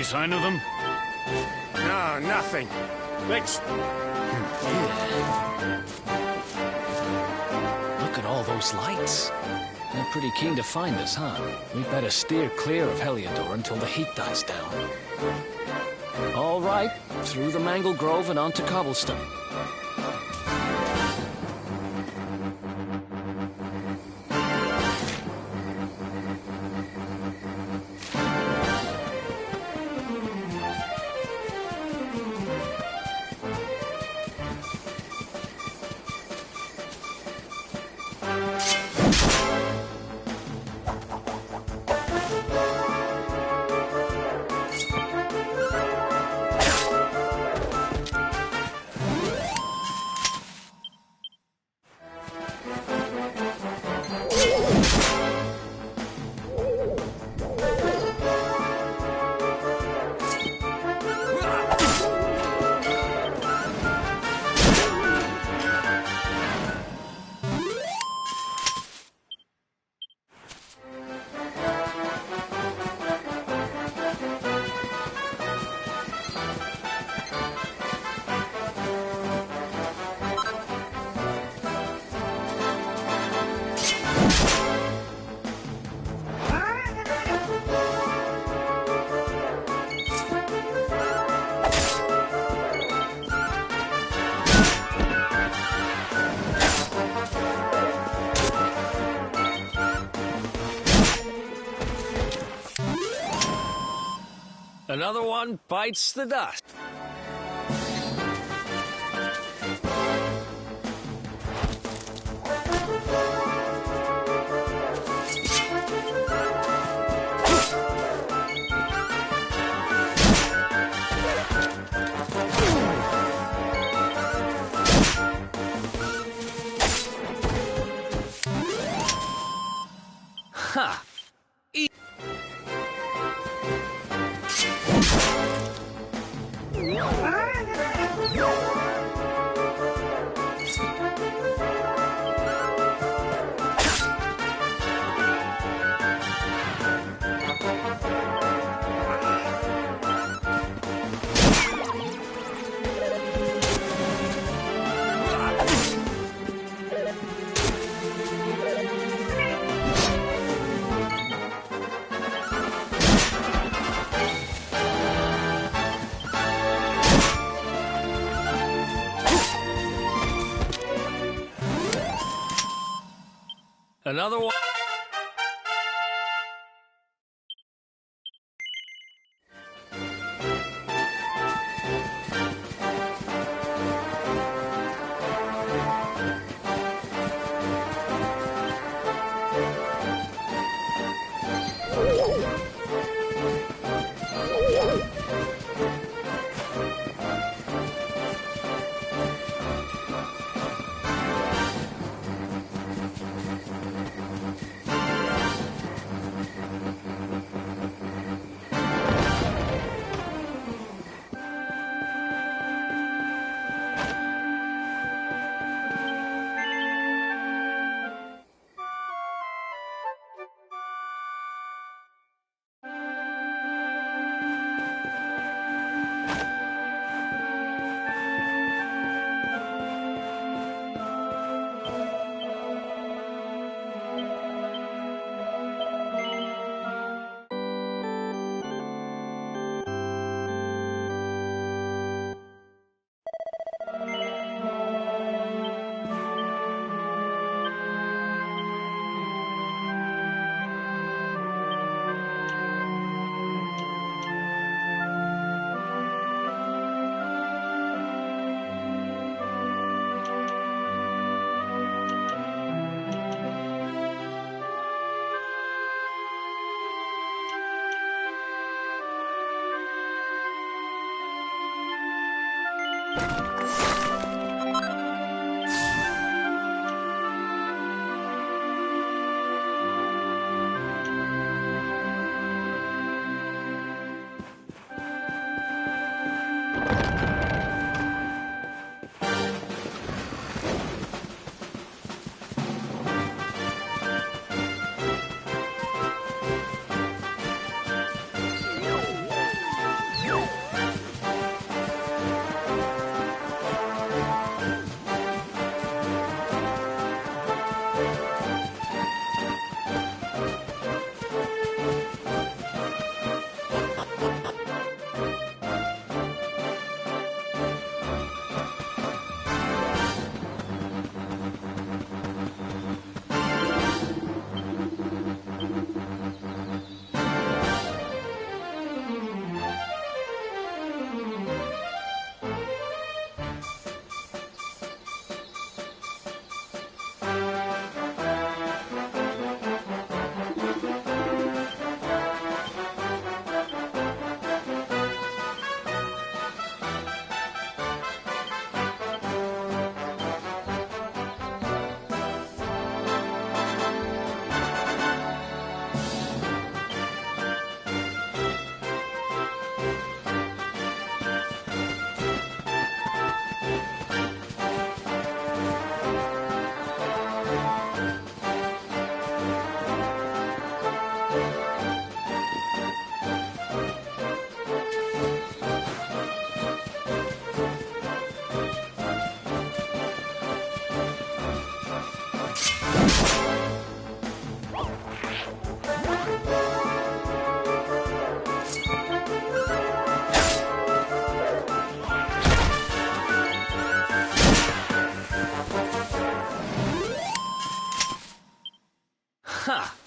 Any sign of them? No, nothing. Let's... Look at all those lights. They're pretty keen to find us, huh? We better steer clear of Heliodor until the heat dies down. All right, through the Mangle Grove and onto Cobblestone. Another one bites the dust. Ha! Another one. Ha!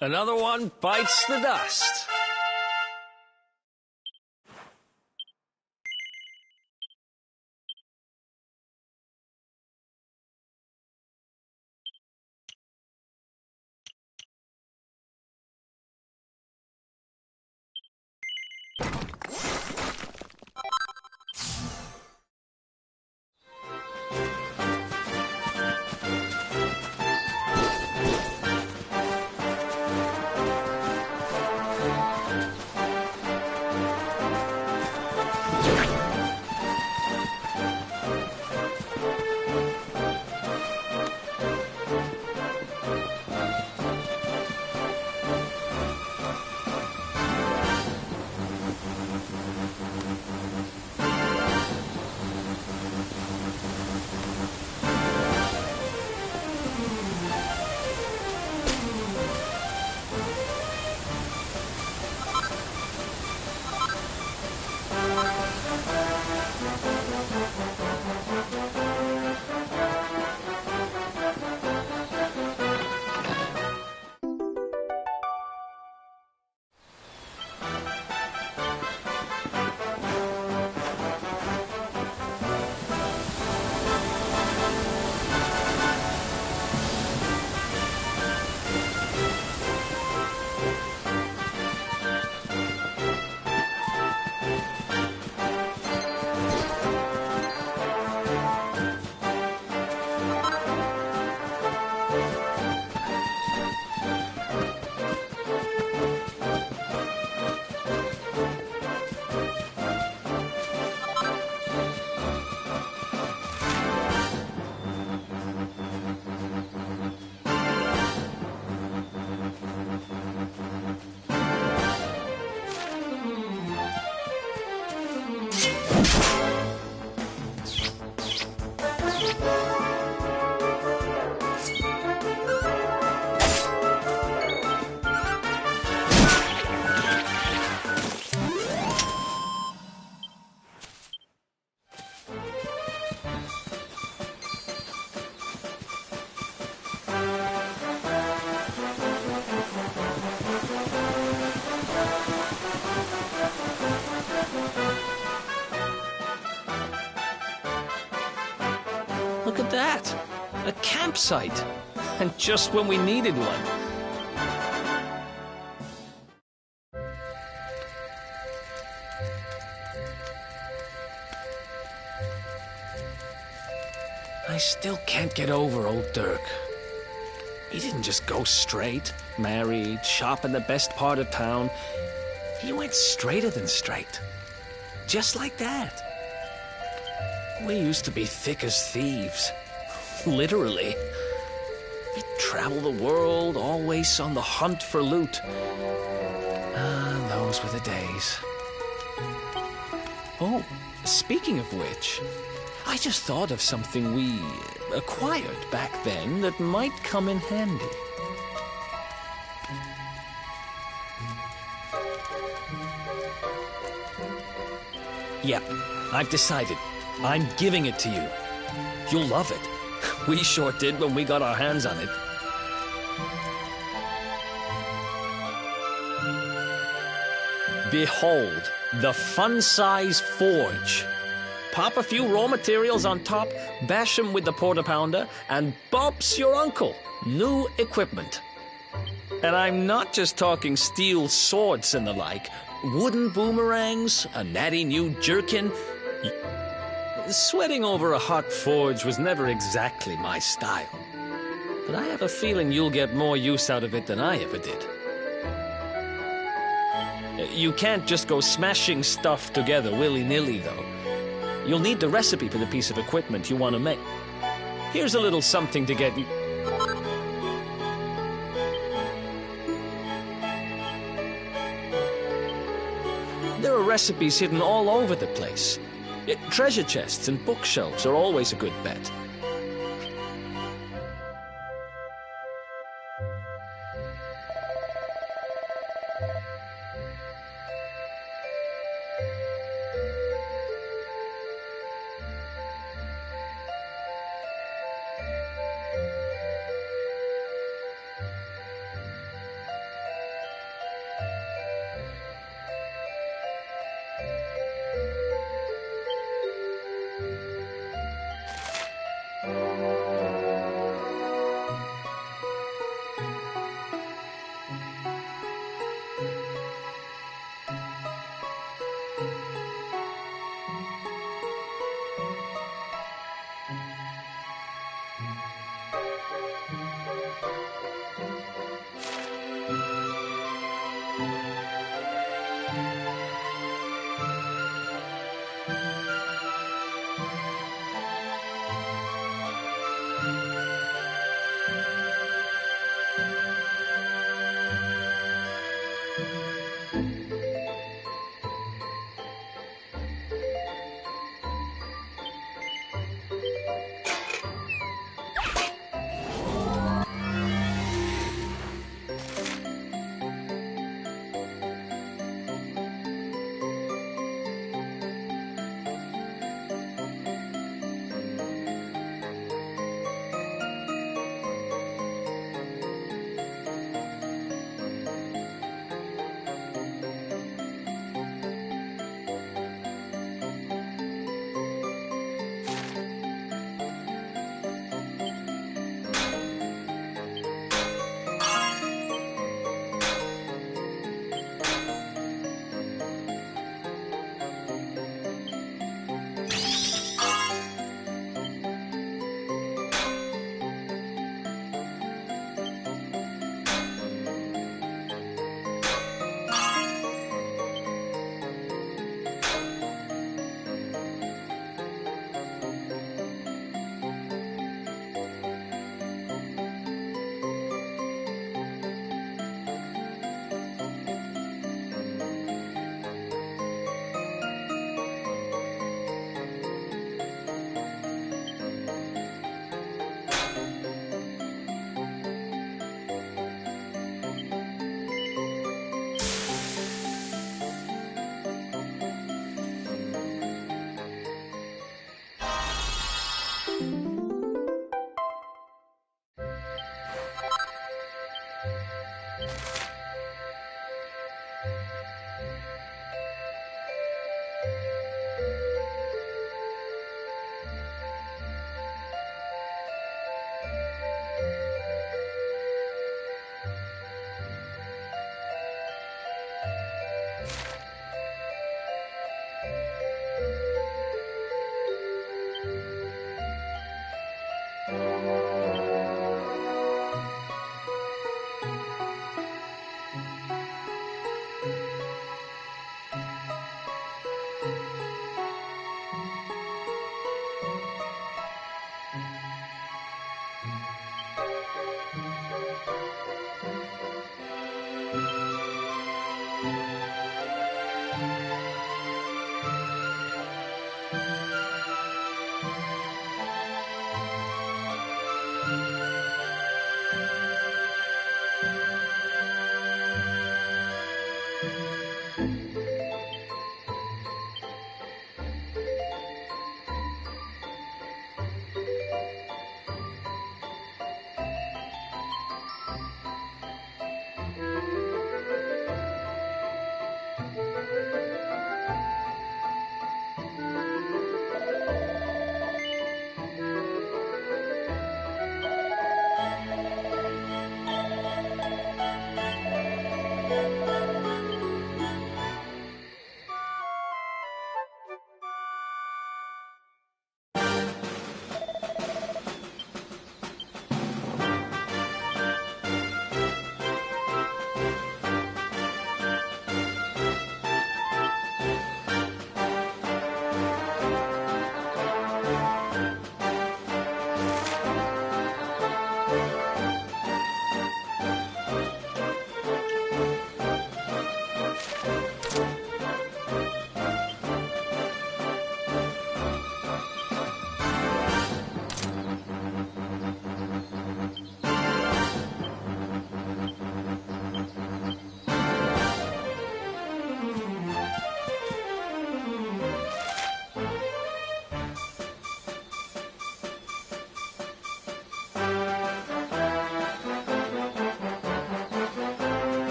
Another one bites the dust. at that! A campsite! And just when we needed one. I still can't get over old Dirk. He didn't just go straight, married, shop in the best part of town. He went straighter than straight. Just like that. We used to be thick as thieves. Literally. We'd travel the world, always on the hunt for loot. Ah, those were the days. Oh, speaking of which, I just thought of something we acquired back then that might come in handy. Yep, I've decided. I'm giving it to you. You'll love it. We sure did when we got our hands on it. Behold, the fun-size forge. Pop a few raw materials on top, bash them with the porta-pounder, and Bob's your uncle. New equipment. And I'm not just talking steel swords and the like. Wooden boomerangs, a natty new jerkin. Sweating over a hot forge was never exactly my style. But I have a feeling you'll get more use out of it than I ever did. You can't just go smashing stuff together willy-nilly, though. You'll need the recipe for the piece of equipment you want to make. Here's a little something to get you... There are recipes hidden all over the place. Treasure chests and bookshelves are always a good bet.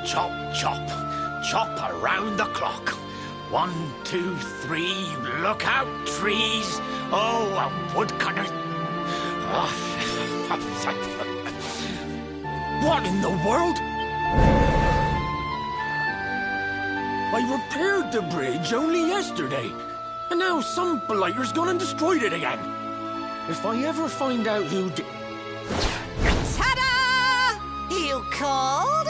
Chop, chop, chop around the clock. 1, 2, 3, look out, trees. Oh, a woodcutter. What in the world? I repaired the bridge only yesterday, and now some blighter's gone and destroyed it again. If I ever find out who did... Ta-da! You called?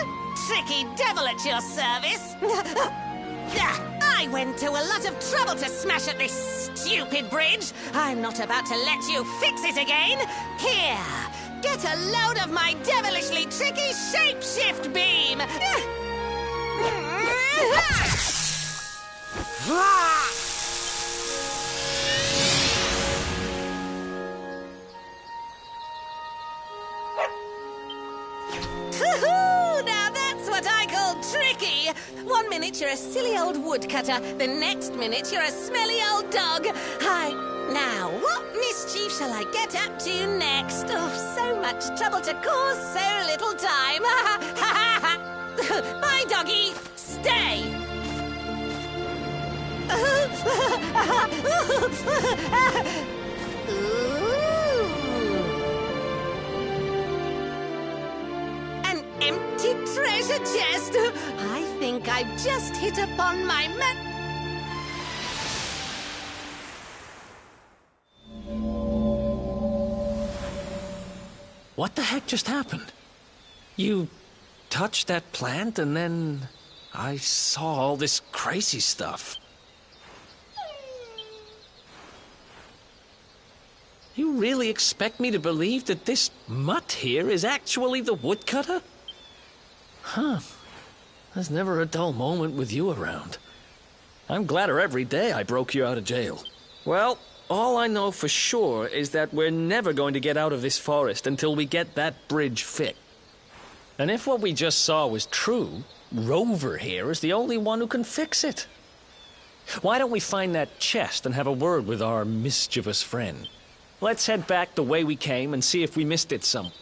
Tricky devil at your service. I went to a lot of trouble to smash at this stupid bridge. I'm not about to let you fix it again. Here, get a load of my devilishly tricky shapeshift beam. Now that's what I call tricky. 1 minute you're a silly old woodcutter, the next minute you're a smelly old dog. Now, what mischief shall I get up to next? Oh, so much trouble to cause so little time. Bye, doggy. Stay. An empty treasure chest. I think I've just hit upon my What the heck just happened? You touched that plant and then I saw all this crazy stuff. You really expect me to believe that this mutt here is actually the woodcutter? Huh. There's never a dull moment with you around. I'm gladder every day I broke you out of jail. Well, all I know for sure is that we're never going to get out of this forest until we get that bridge fixed. And if what we just saw was true, Rover here is the only one who can fix it. Why don't we find that chest and have a word with our mischievous friend? Let's head back the way we came and see if we missed it some.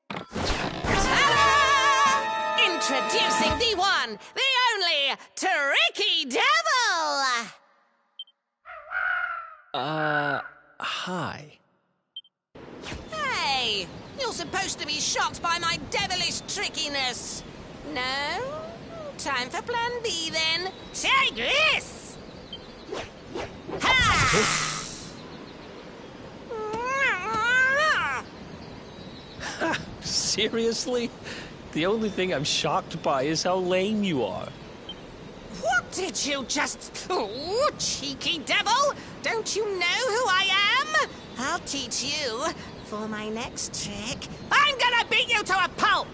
Ta-da! Introducing the one, the only, Tricky Devil! Hi. Hey, you're supposed to be shocked by my devilish trickiness. No? Time for plan B then. Take this! Ha! Seriously? The only thing I'm shocked by is how lame you are. What did you just... Oh, cheeky devil! Don't you know who I am? I'll teach you. For my next trick, I'm gonna beat you to a pulp!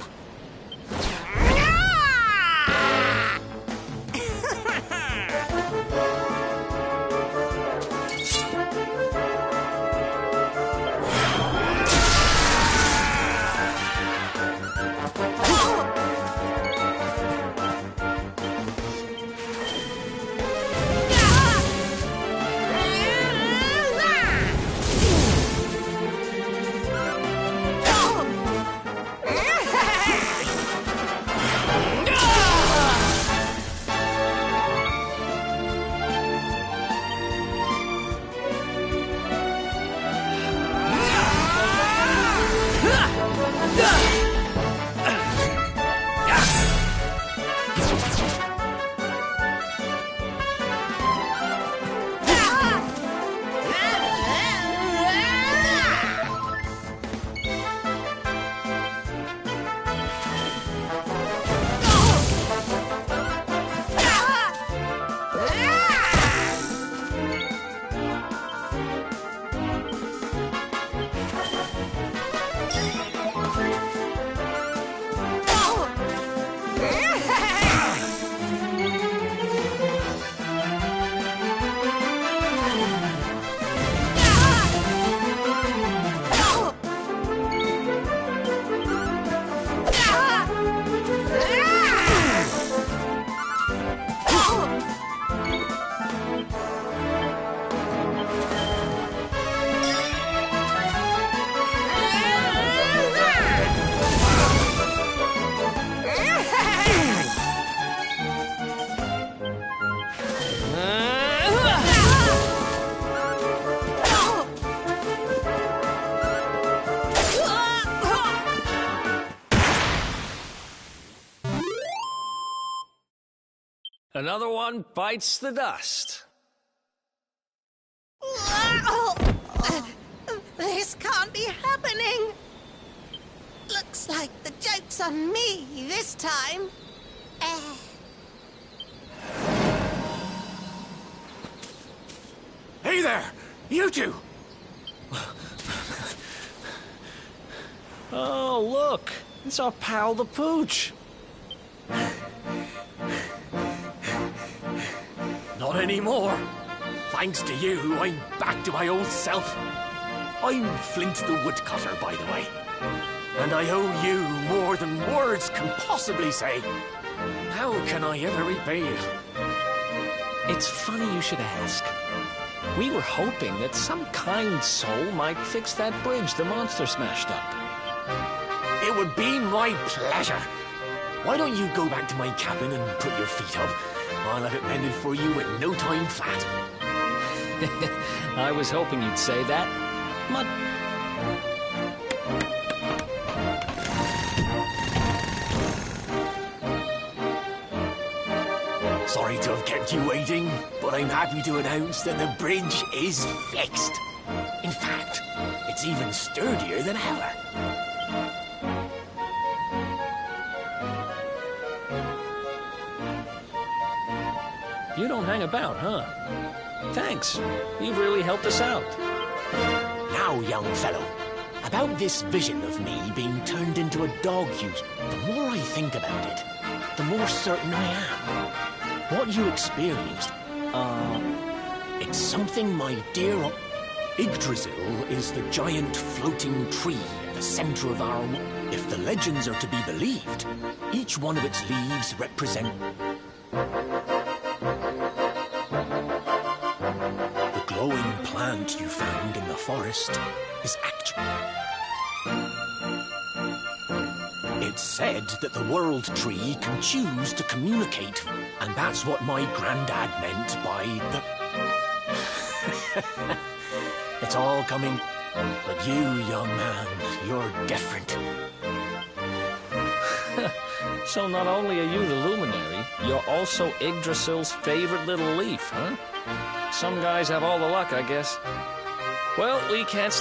Another one bites the dust. This can't be happening. Looks like the joke's on me this time. Hey there! You two! Oh, look! It's our pal the Pooch. Not anymore. Thanks to you, I'm back to my old self. I'm Flint the Woodcutter, by the way. And I owe you more than words can possibly say. How can I ever repay you? It's funny you should ask. We were hoping that some kind soul might fix that bridge the monster smashed up. It would be my pleasure. Why don't you go back to my cabin and put your feet up? I'll have it mended for you in no time flat. I was hoping you'd say that. Sorry to have kept you waiting, but I'm happy to announce that the bridge is fixed. In fact, it's even sturdier than ever. You don't hang about, huh? Thanks. You've really helped us out. Now, young fellow, about this vision of me being turned into a dog use, the more I think about it, the more certain I am. What you experienced, it's something my dear... Yggdrasil is the giant floating tree at the center of our... If the legends are to be believed, each one of its leaves represent... The glowing plant you found in the forest is actually... It's said that the World Tree can choose to communicate, and that's what my granddad meant by the... It's all coming, but you, young man, you're different. So not only are you the luminary, you're also Yggdrasil's favorite little leaf, huh? Some guys have all the luck, I guess. Well, we can't